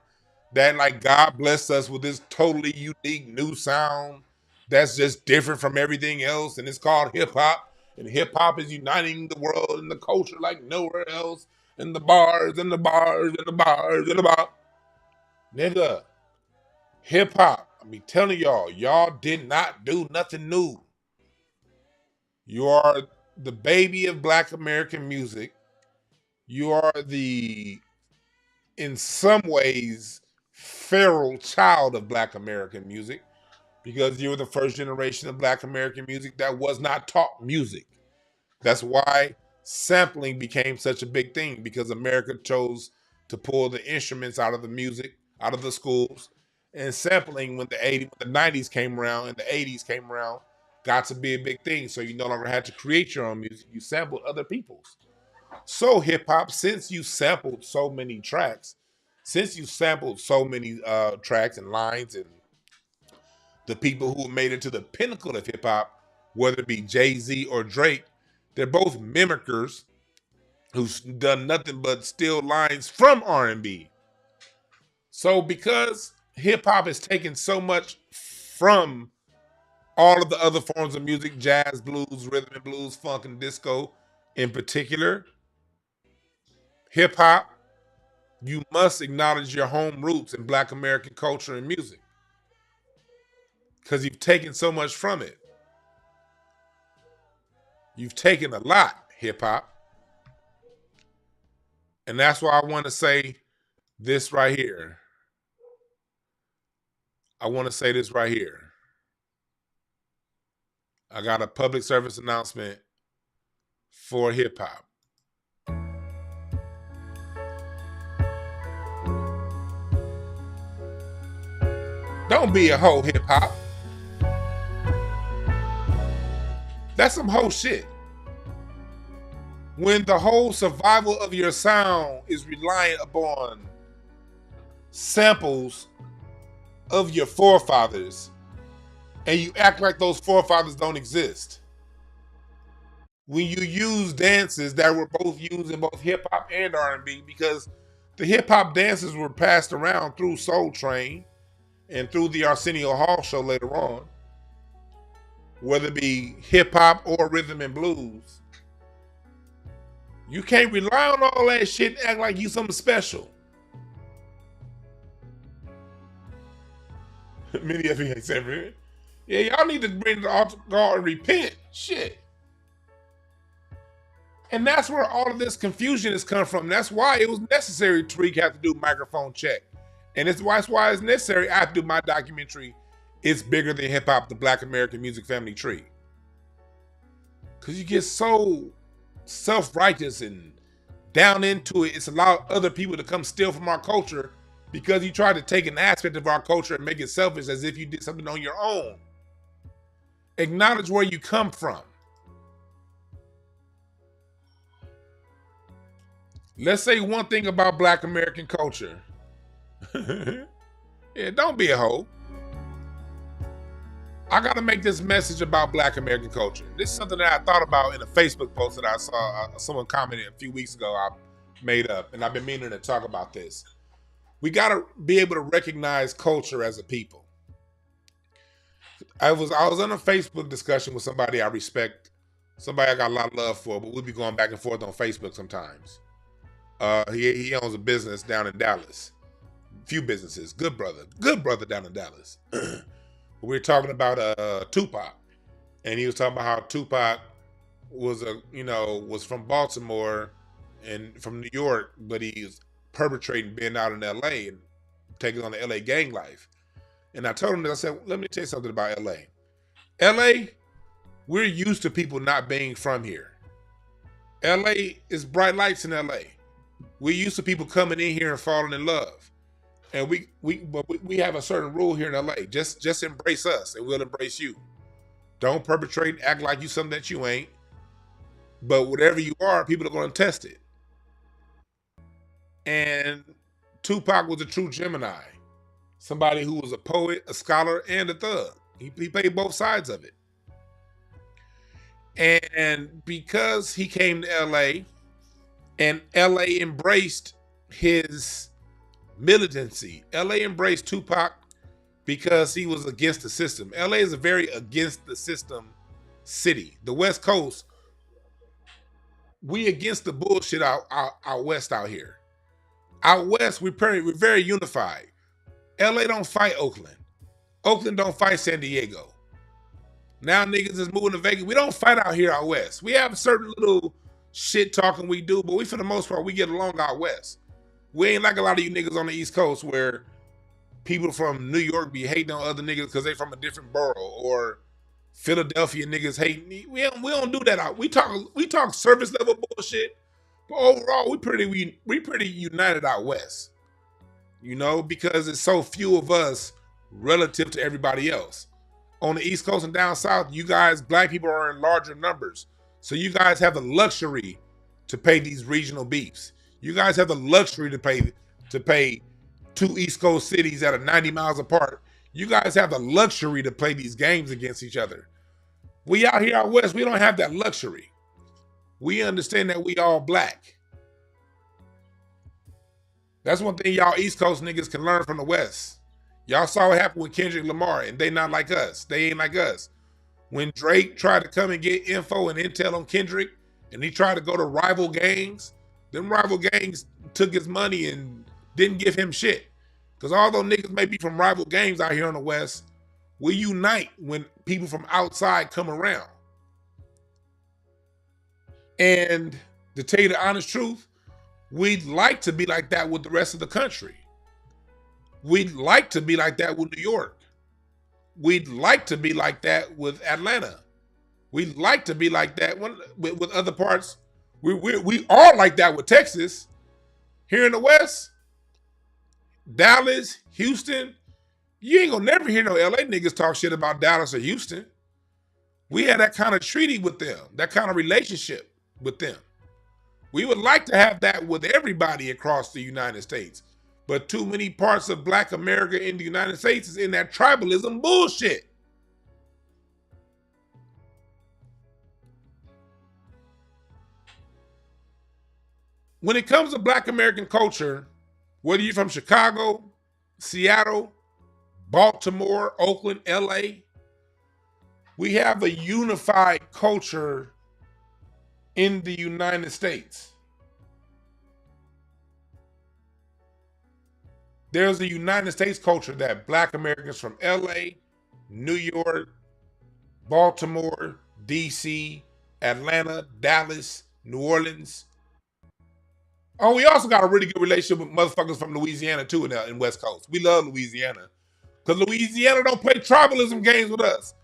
that, like God blessed us with this totally unique new sound that's just different from everything else, and it's called hip hop. And hip hop is uniting the world and the culture like nowhere else. And the bars and the bars and the bars and the bars. Nigga, hip hop, I be telling y'all did not do nothing new. You are the baby of Black American music. You are the, in some ways, feral child of Black American music because you're the first generation of Black American music that was not taught music. That's why sampling became such a big thing, because America chose to pull the instruments out of the music, out of the schools, and sampling when the 90s came around and the 80s came around, got to be a big thing. So you no longer had to create your own music, you sampled other people's. So hip hop, since you sampled so many tracks, since you sampled so many tracks and lines, and the people who made it to the pinnacle of hip hop, whether it be Jay-Z or Drake, they're both mimickers who's done nothing but steal lines from R&B. So because hip hop has taken so much from all of the other forms of music, jazz, blues, rhythm and blues, funk and disco in particular, hip hop, you must acknowledge your home roots in Black American culture and music, because you've taken so much from it. You've taken a lot, hip hop. And that's why I want to say this right here. I want to say this right here. I got a public service announcement for hip hop. Don't be a hoe, hip hop. That's some hoe shit. When the whole survival of your sound is reliant upon samples of your forefathers, and you act like those forefathers don't exist. When you use dances that were both used in both hip hop and R&B, because the hip hop dances were passed around through Soul Train and through the Arsenio Hall show later on, whether it be hip hop or rhythm and blues. You can't rely on all that shit and act like you something special. Many of you ain't saying, yeah, y'all need to bring the altar call and repent. Shit. And that's where all of this confusion has come from. That's why it was necessary Tariq had to do microphone check. And that's why it's necessary I have to do my documentary, It's Bigger Than Hip Hop, the Black American Music Family Tree. Because you get so self-righteous and down into it, it's allowed other people to come steal from our culture because you try to take an aspect of our culture and make it selfish as if you did something on your own. Acknowledge where you come from. Let's say one thing about Black American culture. Yeah, don't be a hoe. I gotta make this message about Black American culture. This is something that I thought about in a Facebook post that I saw someone commented a few weeks ago. I made up, and I've been meaning to talk about this. We gotta be able to recognize culture as a people. I was on a Facebook discussion with somebody I respect, somebody I got a lot of love for, but we'll be going back and forth on Facebook sometimes. He owns a business down in Dallas. A few businesses. Good brother down in Dallas. We were talking about Tupac, and he was talking about how Tupac was was from Baltimore and from New York, but he's perpetrating being out in LA and taking on the LA gang life. And I told him that, I said, let me tell you something about LA. LA, we're used to people not being from here. LA is bright lights in LA. We're used to people coming in here and falling in love. And we have a certain rule here in LA. Just embrace us and we'll embrace you. Don't perpetrate and act like you something that you ain't. But whatever you are, people are going to test it. And Tupac was a true Gemini. Somebody who was a poet, a scholar, and a thug. He played both sides of it. And because he came to LA and LA embraced his militancy, LA embraced Tupac because he was against the system. LA is a very against the system city. The West Coast, we against the bullshit out west out here. Out west, we're very unified. LA don't fight Oakland. Oakland don't fight San Diego. Now niggas is moving to Vegas. We don't fight out here out west. We have certain little shit talking we do, but we, for the most part, we get along out west. We ain't like a lot of you niggas on the East Coast where people from New York be hating on other niggas because they from a different borough, or Philadelphia niggas hating me. We don't do that out. We talk service level bullshit, but overall we pretty united out west. You know, because it's so few of us relative to everybody else. On the East Coast and down south, you guys, black people, are in larger numbers. So you guys have the luxury to pay these regional beefs. You guys have the luxury to pay two East Coast cities that are 90 miles apart. You guys have the luxury to play these games against each other. We out here out west, we don't have that luxury. We understand that we all black. That's one thing y'all East Coast niggas can learn from the West. Y'all saw what happened with Kendrick Lamar, and they not like us. They ain't like us. When Drake tried to come and get info and intel on Kendrick, and he tried to go to rival gangs, them rival gangs took his money and didn't give him shit. Because although niggas may be from rival gangs out here on the West, we unite when people from outside come around. And to tell you the honest truth, we'd like to be like that with the rest of the country. We'd like to be like that with New York. We'd like to be like that with Atlanta. We'd like to be like that with other parts. We are like that with Texas. Here in the West, Dallas, Houston, you ain't gonna never hear no LA niggas talk shit about Dallas or Houston. We had that kind of treaty with them, that kind of relationship with them. We would like to have that with everybody across the United States. But too many parts of Black America in the United States is in that tribalism bullshit. When it comes to Black American culture, whether you're from Chicago, Seattle, Baltimore, Oakland, LA, we have a unified culture in the United States. There's a United States culture that Black Americans from LA, New York, Baltimore, DC, Atlanta, Dallas, New Orleans. Oh, we also got a really good relationship with motherfuckers from Louisiana too in West Coast. We love Louisiana. Because Louisiana don't play tribalism games with us.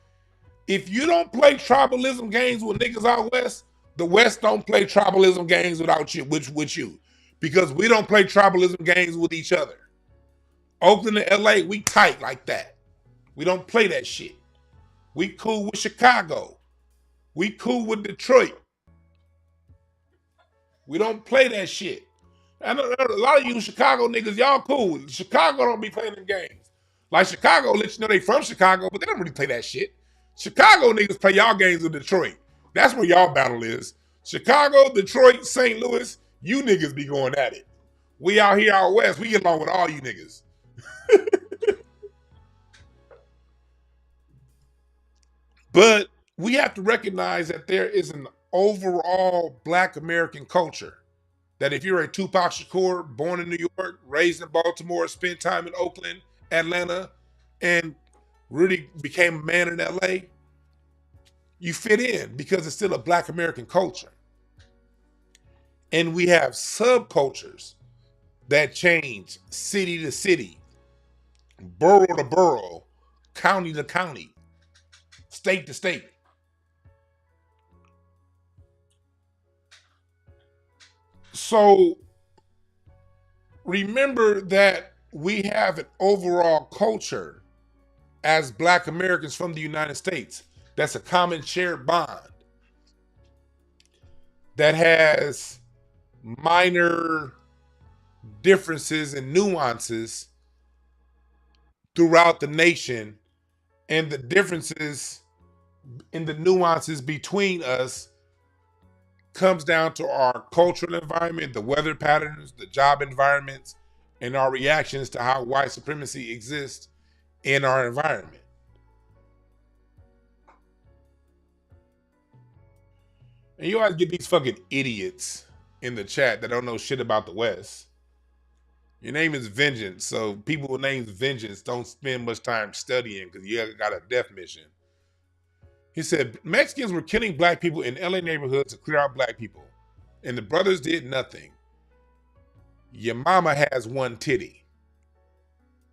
If you don't play tribalism games with niggas out west, the West don't play tribalism games with you. Because we don't play tribalism games with each other. Oakland and LA, we tight like that. We don't play that shit. We cool with Chicago. We cool with Detroit. We don't play that shit. I know a lot of you Chicago niggas, y'all cool. Chicago don't be playing them games. Like Chicago let you know they from Chicago, but they don't really play that shit. Chicago niggas play y'all games with Detroit. That's where y'all battle is. Chicago, Detroit, St. Louis, you niggas be going at it. We out here out west, we get along with all you niggas. But we have to recognize that there is an overall Black American culture. That if you're a Tupac Shakur, born in New York, raised in Baltimore, spent time in Oakland, Atlanta, and really became a man in LA, you fit in because it's still a Black American culture. And we have subcultures that change city to city, borough to borough, county to county, state to state. So remember that we have an overall culture as Black Americans from the United States that's a common shared bond that has minor differences and nuances throughout the nation, and the differences in the nuances between us comes down to our cultural environment, the weather patterns, the job environments, and our reactions to how white supremacy exists in our environment. And you always get these fucking idiots in the chat that don't know shit about the West. Your name is Vengeance, so people with names Vengeance don't spend much time studying because you got a death mission. He said, Mexicans were killing black people in LA neighborhoods to clear out black people, and the brothers did nothing. Your mama has one titty.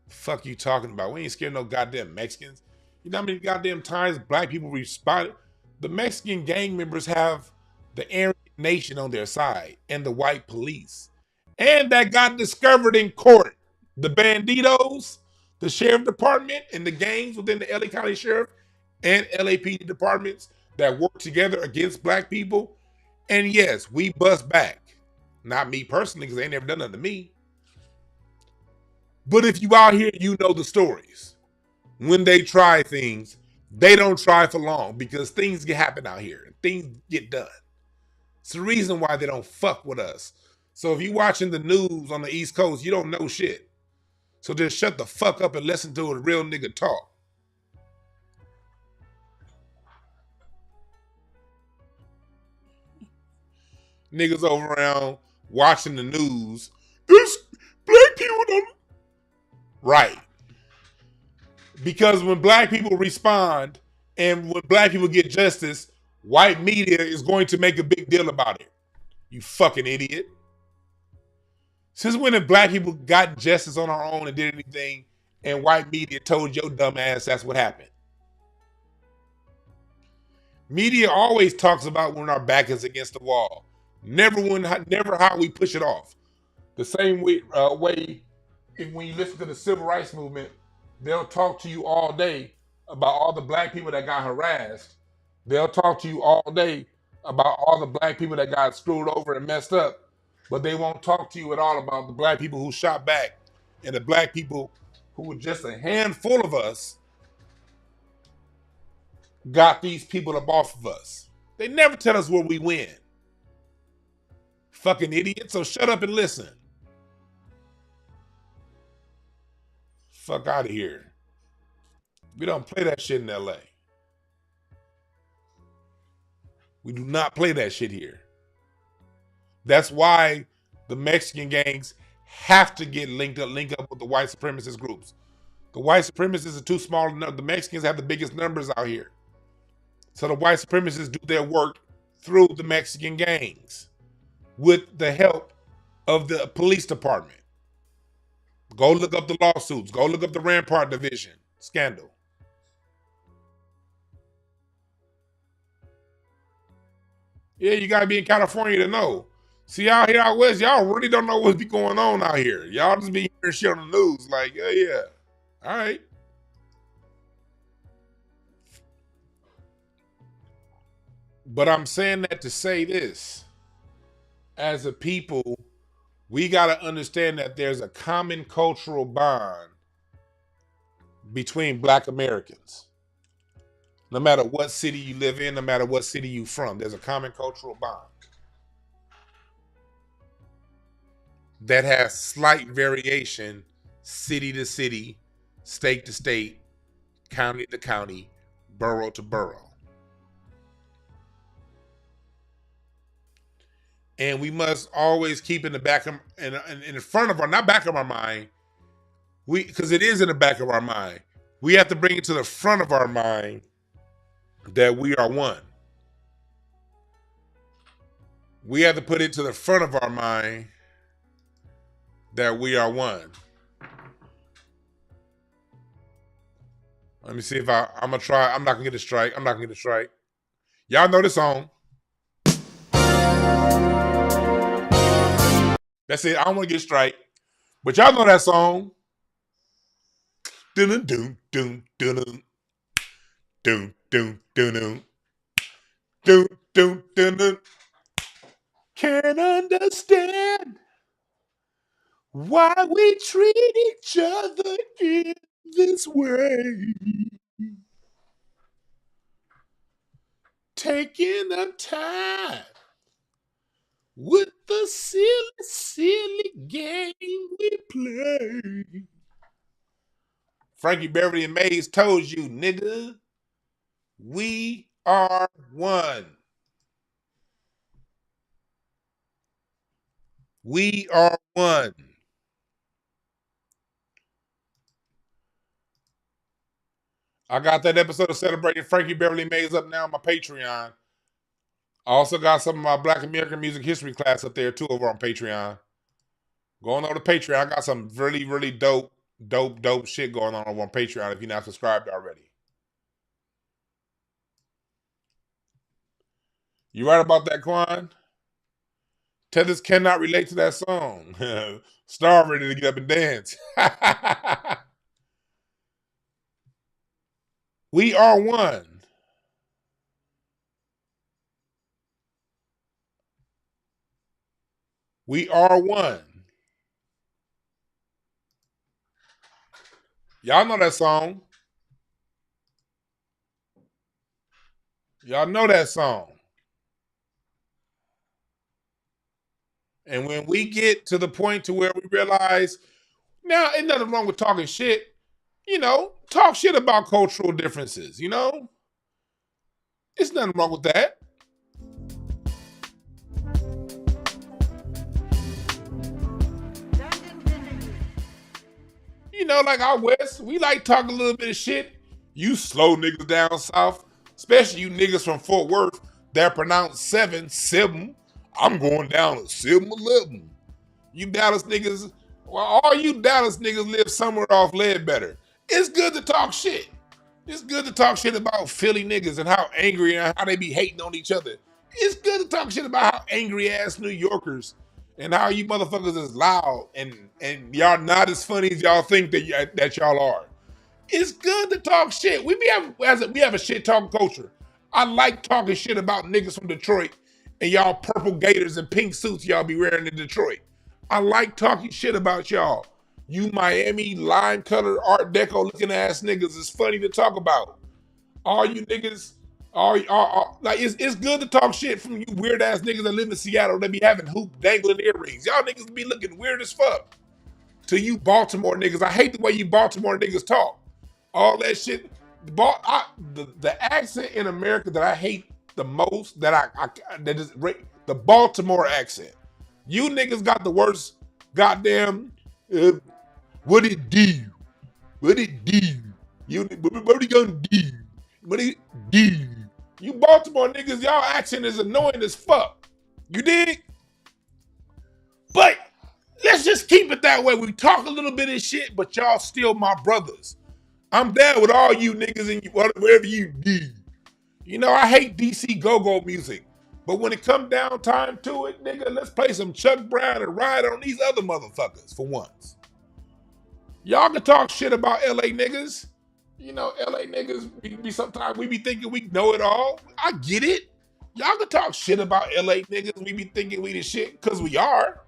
Fuck you talking about? We ain't scared of no goddamn Mexicans. You know how many goddamn times black people responded? The Mexican gang members have the Aryan Nation on their side and the white police. And that got discovered in court. The banditos, the sheriff department, and the gangs within the LA County Sheriff and LAPD departments that work together against black people. And yes, we bust back. Not me personally, because they ain't never done nothing to me. But if you out here, you know the stories. When they try things, they don't try for long because things get happen out here and things get done. It's the reason why they don't fuck with us. So if you watching the news on the East Coast, you don't know shit. So just shut the fuck up and listen to a real nigga talk. Niggas over around watching the news. This black people don't. Right. Because when black people respond and when black people get justice, white media is going to make a big deal about it. You fucking idiot. Since when have black people got justice on our own and did anything and white media told your dumb ass that's what happened? Media always talks about when our back is against the wall. Never how we push it off. The same way, when you listen to the civil rights movement, they'll talk to you all day about all the black people that got harassed. They'll talk to you all day about all the black people that got screwed over and messed up. But they won't talk to you at all about the black people who shot back and the black people who were just a handful of us got these people up off of us. They never tell us where we win. Fucking idiot. So shut up and listen. Fuck out of here. We don't play that shit in LA. We do not play that shit here. That's why the Mexican gangs have to get link up with the white supremacist groups. The white supremacists are too small. The Mexicans have the biggest numbers out here. So the white supremacists do their work through the Mexican gangs with the help of the police department. Go look up the lawsuits. Go look up the Rampart Division scandal. Yeah, you gotta be in California to know. See, out here out west, y'all really don't know what's going on out here. Y'all just be hearing shit on the news like, yeah. All right. But I'm saying that to say this. As a people, we got to understand that there's a common cultural bond between black Americans. No matter what city you live in, no matter what city you're from, there's a common cultural bond that has slight variation city to city, state to state, county to county, borough to borough. And we must always keep in the back of, in the front of our, not back of our mind, because it is in the back of our mind. We have to bring it to the front of our mind that we are one. We have to put it to the front of our mind that we are one. Let me see if I'm gonna try. I'm not gonna get a strike. I'm not gonna get a strike. Y'all know this song. That's it. I don't want to get a strike. But y'all know that song. dun dun dun dun dun dun dun dun dun dun. Can't understand why we treat each other in this way. Taking the time with the silly, silly game we play. Frankie Beverly and Mays told you, nigga, we are one. We are one. I got that episode of Celebrating Frankie Beverly Mays up now on my Patreon. I also got some of my Black American Music History class up there too over on Patreon. Going over to Patreon, I got some really, really dope shit going on over on Patreon if you're not subscribed already. You right about that, Quan? Tethers cannot relate to that song. Star ready to get up and dance. We are one. We are one. Y'all know that song. Y'all know that song. And when we get to the point to where we realize, now ain't nothing wrong with talking shit, you know, talk shit about cultural differences, you know? There's nothing wrong with that. You know, like out west, we like talking a little bit of shit. You slow niggas down south, especially you niggas from Fort Worth that pronounce 7. I'm going down to 7-11. You Dallas niggas, well, all you Dallas niggas live somewhere off Ledbetter. It's good to talk shit. It's good to talk shit about Philly niggas and how angry and how they be hating on each other. It's good to talk shit about how angry ass New Yorkers and how you motherfuckers is loud and y'all not as funny as y'all think that y'all are. It's good to talk shit. We have a shit talking culture. I like talking shit about niggas from Detroit and y'all purple gators and pink suits y'all be wearing in Detroit. I like talking shit about y'all. You Miami lime colored Art Deco looking ass niggas is funny to talk about. All you niggas like it's good to talk shit from you weird ass niggas that live in Seattle that be having hoop dangling earrings. Y'all niggas be looking weird as fuck. To you Baltimore niggas, I hate the way you Baltimore niggas talk. All that shit. The accent in America that I hate the most, that is the Baltimore accent. You niggas got the worst goddamn what it do? What it do? What you gonna do? What it do? You Baltimore niggas, y'all accent is annoying as fuck. You dig? But let's just keep it that way. We talk a little bit of shit, but y'all still my brothers. I'm down with all you niggas and whatever you do. You know, I hate DC go-go music. But when it come down time to it, nigga, let's play some Chuck Brown and ride on these other motherfuckers for once. Y'all can talk shit about LA niggas. You know, LA niggas, sometimes we be thinking we know it all. I get it. Y'all can talk shit about LA niggas. We be thinking we the shit because we are.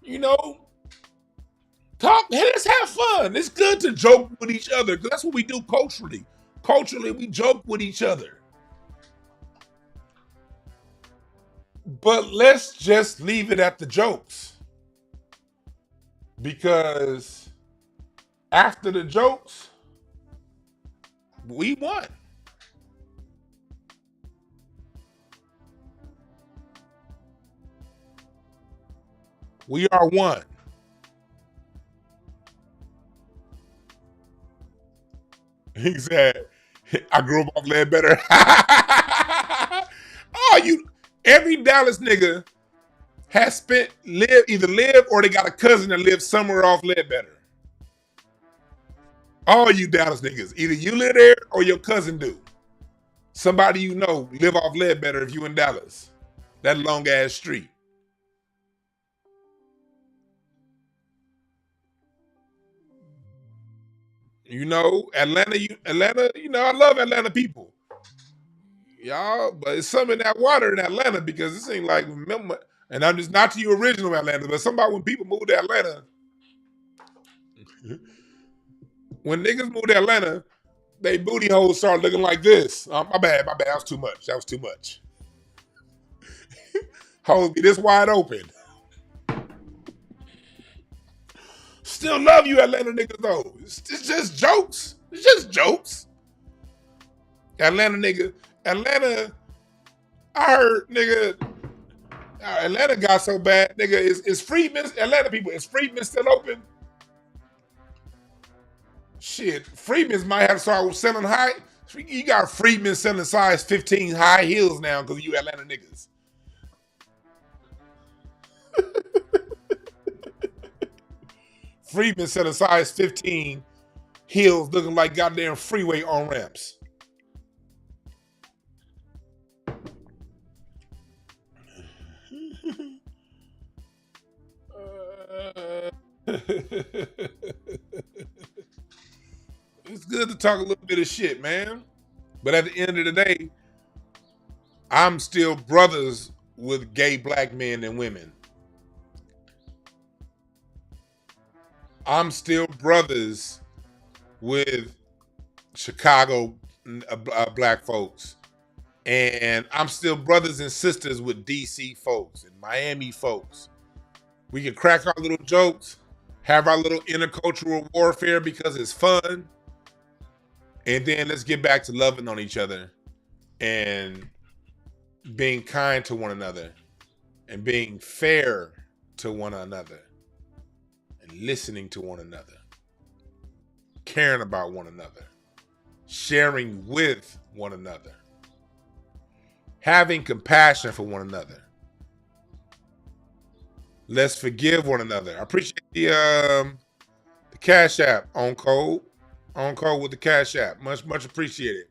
You know, let's have fun. It's good to joke with each other because that's what we do culturally. Culturally, we joke with each other. But let's just leave it at the jokes. Because after the jokes, we won. We are one. He said, I grew up off Ledbetter. Every Dallas nigga has either lived or they got a cousin that lives somewhere off Ledbetter. All you Dallas niggas, either you live there or your cousin do. Somebody you know live off Ledbetter if you in Dallas. That long ass street. You know, Atlanta, you know, I love Atlanta people. Y'all, but it's something in that water in Atlanta because it seems like, remember, and I'm just not to you original Atlanta, but somebody when people move to Atlanta, when niggas move to Atlanta, they booty holes start looking like this. My bad, that was too much. That was too much. Hoes be this wide open. Still love you, Atlanta niggas, though. It's just jokes. It's just jokes. Atlanta nigga. Atlanta, I heard, nigga, Atlanta got so bad, nigga, is Freedman, Atlanta people, is Freedman still open? Shit, Freedman's might have to start selling high. You got Freedman selling size 15 high heels now because you Atlanta niggas. Freedman selling size 15 heels looking like goddamn freeway on ramps. It's good to talk a little bit of shit, man. But at the end of the day, I'm still brothers with gay black men and women. I'm still brothers with Chicago black folks. And I'm still brothers and sisters with DC folks and Miami folks. We can crack our little jokes, have our little intercultural warfare because it's fun. And then let's get back to loving on each other and being kind to one another and being fair to one another and listening to one another, caring about one another, sharing with one another, having compassion for one another. Let's forgive one another. I appreciate the Cash App on code with the Cash App. Much appreciated.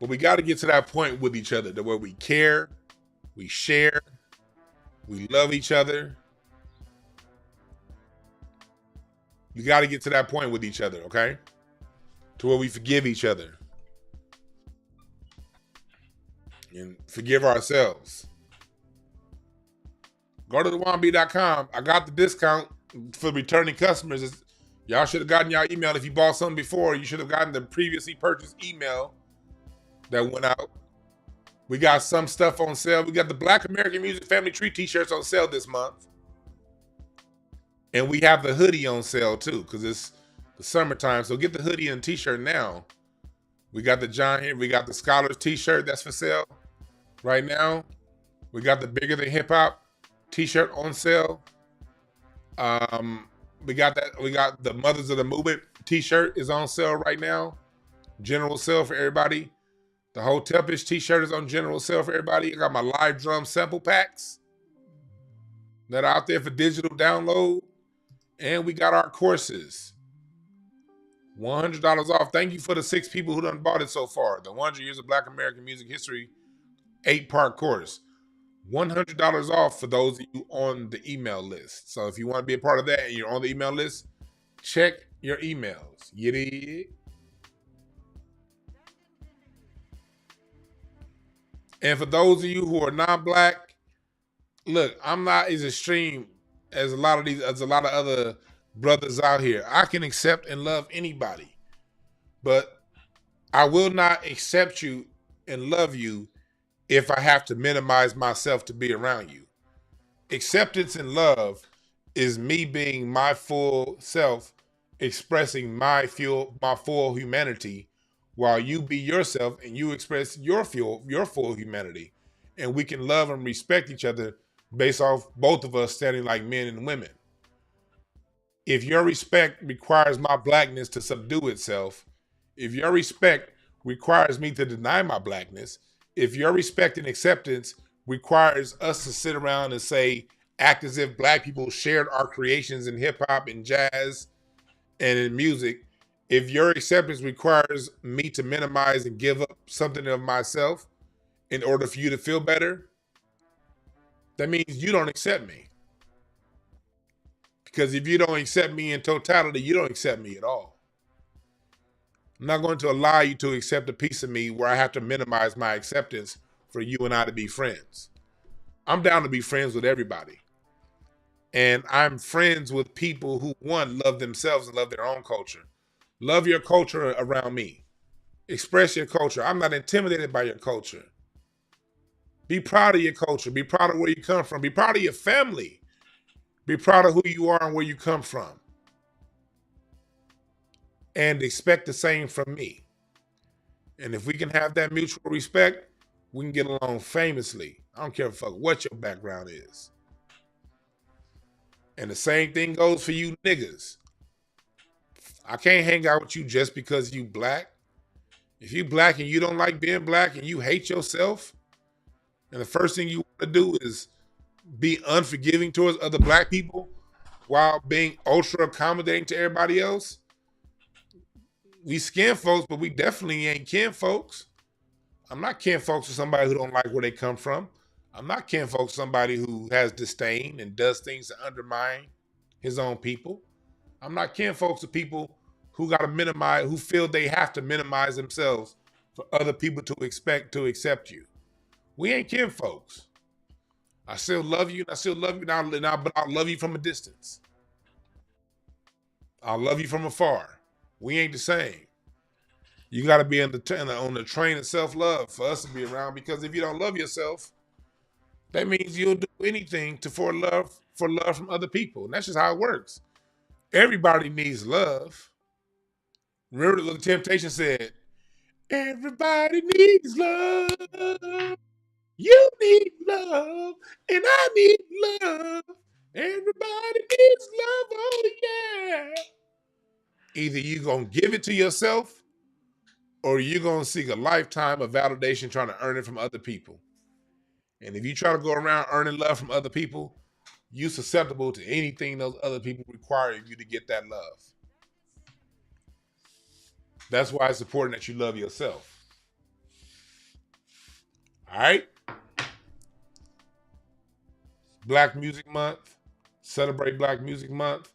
But we got to get to that point with each other, where we care, we share, we love each other. We got to get to that point with each other, okay? To where we forgive each other and forgive ourselves. Go to thewannb.com. I got the discount for returning customers. Y'all should have gotten y'all email if you bought something before. You should have gotten the previously purchased email that went out. We got some stuff on sale. We got the Black American Music Family Tree t-shirts on sale this month. And we have the hoodie on sale too, because it's the summertime. So get the hoodie and t-shirt now. We got the John here. We got the Scholars t-shirt that's for sale right now. We got the Bigger Than Hip Hop t-shirt on sale. We got that. We got the Mothers of the Movement t-shirt is on sale right now. General sale for everybody. The Hotel Pitch t-shirt is on general sale for everybody. I got my live drum sample packs that are out there for digital download. And we got our courses. $100 off. Thank you for the 6 people who done bought it so far. The 100 Years of Black American Music History 8-part course. $100 off for those of you on the email list. So if you want to be a part of that and you're on the email list, check your emails. You dig? And for those of you who are non-black, look, I'm not as extreme as a lot of other brothers out here. I can accept and love anybody, but I will not accept you and love you if I have to minimize myself to be around you. Acceptance and love is me being my full self, expressing my full humanity, while you be yourself and you express your full humanity. And we can love and respect each other based off both of us standing like men and women. If your respect requires my blackness to subdue itself, if your respect requires me to deny my blackness, if your respect and acceptance requires us to sit around and say, act as if black people shared our creations in hip hop and jazz and in music, if your acceptance requires me to minimize and give up something of myself in order for you to feel better, that means you don't accept me. Because if you don't accept me in totality, you don't accept me at all. I'm not going to allow you to accept a piece of me where I have to minimize my acceptance for you and I to be friends. I'm down to be friends with everybody. And I'm friends with people who, one, love themselves and love their own culture. Love your culture around me. Express your culture. I'm not intimidated by your culture. Be proud of your culture. Be proud of where you come from. Be proud of your family. Be proud of who you are and where you come from. And expect the same from me. And if we can have that mutual respect, we can get along famously. I don't care what your background is. And the same thing goes for you niggas. I can't hang out with you just because you black. If you black and you don't like being black and you hate yourself, and the first thing you want to do is be unforgiving towards other black people while being ultra accommodating to everybody else, we skin folks, but we definitely ain't kin folks. I'm not kin folks with somebody who don't like where they come from. I'm not kin folks with somebody who has disdain and does things to undermine his own people. I'm not kin folks with people who got to minimize, who feel they have to minimize themselves for other people to accept you. We ain't kin folks. I still love you, and I still love you now, but I'll love you from a distance. I'll love you from afar. We ain't the same. You got to be on the train of self-love for us to be around, because if you don't love yourself, that means you'll do anything for love from other people. And that's just how it works. Everybody needs love. Remember what the Temptation said, everybody needs love. You need love, and I need love. Everybody needs love, oh yeah. Either you gonna give it to yourself, or you're gonna seek a lifetime of validation trying to earn it from other people. And if you try to go around earning love from other people, you're susceptible to anything those other people require of you to get that love. That's why it's important that you love yourself. All right? Black Music Month. Celebrate Black Music Month.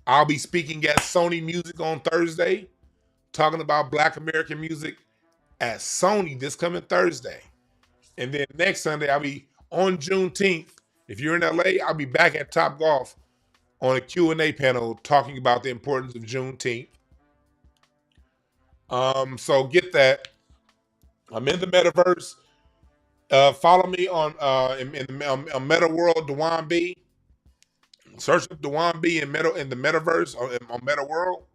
I'll be speaking at Sony Music on Thursday, talking about Black American music at Sony this coming Thursday. And then next Sunday, I'll be on Juneteenth. If you're in LA, I'll be back at Top Golf on a Q&A panel talking about the importance of Juneteenth. So get that. I'm in the metaverse. Follow me on Meta World Dwann B. Search up Dwann B in the metaverse on Meta World.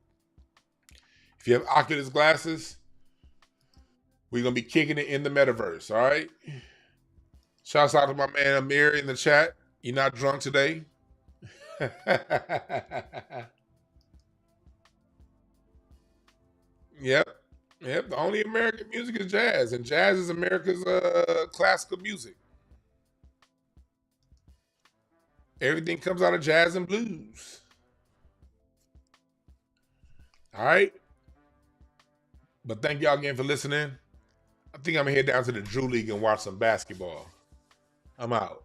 If you have Oculus glasses, we're gonna be kicking it in the metaverse. All right. Shouts out to my man Amir in the chat. You're not drunk today. Yep. The only American music is jazz, and jazz is America's classical music. Everything comes out of jazz and blues. All right. But thank y'all again for listening. I think I'm gonna head down to the Drew League and watch some basketball. I'm out.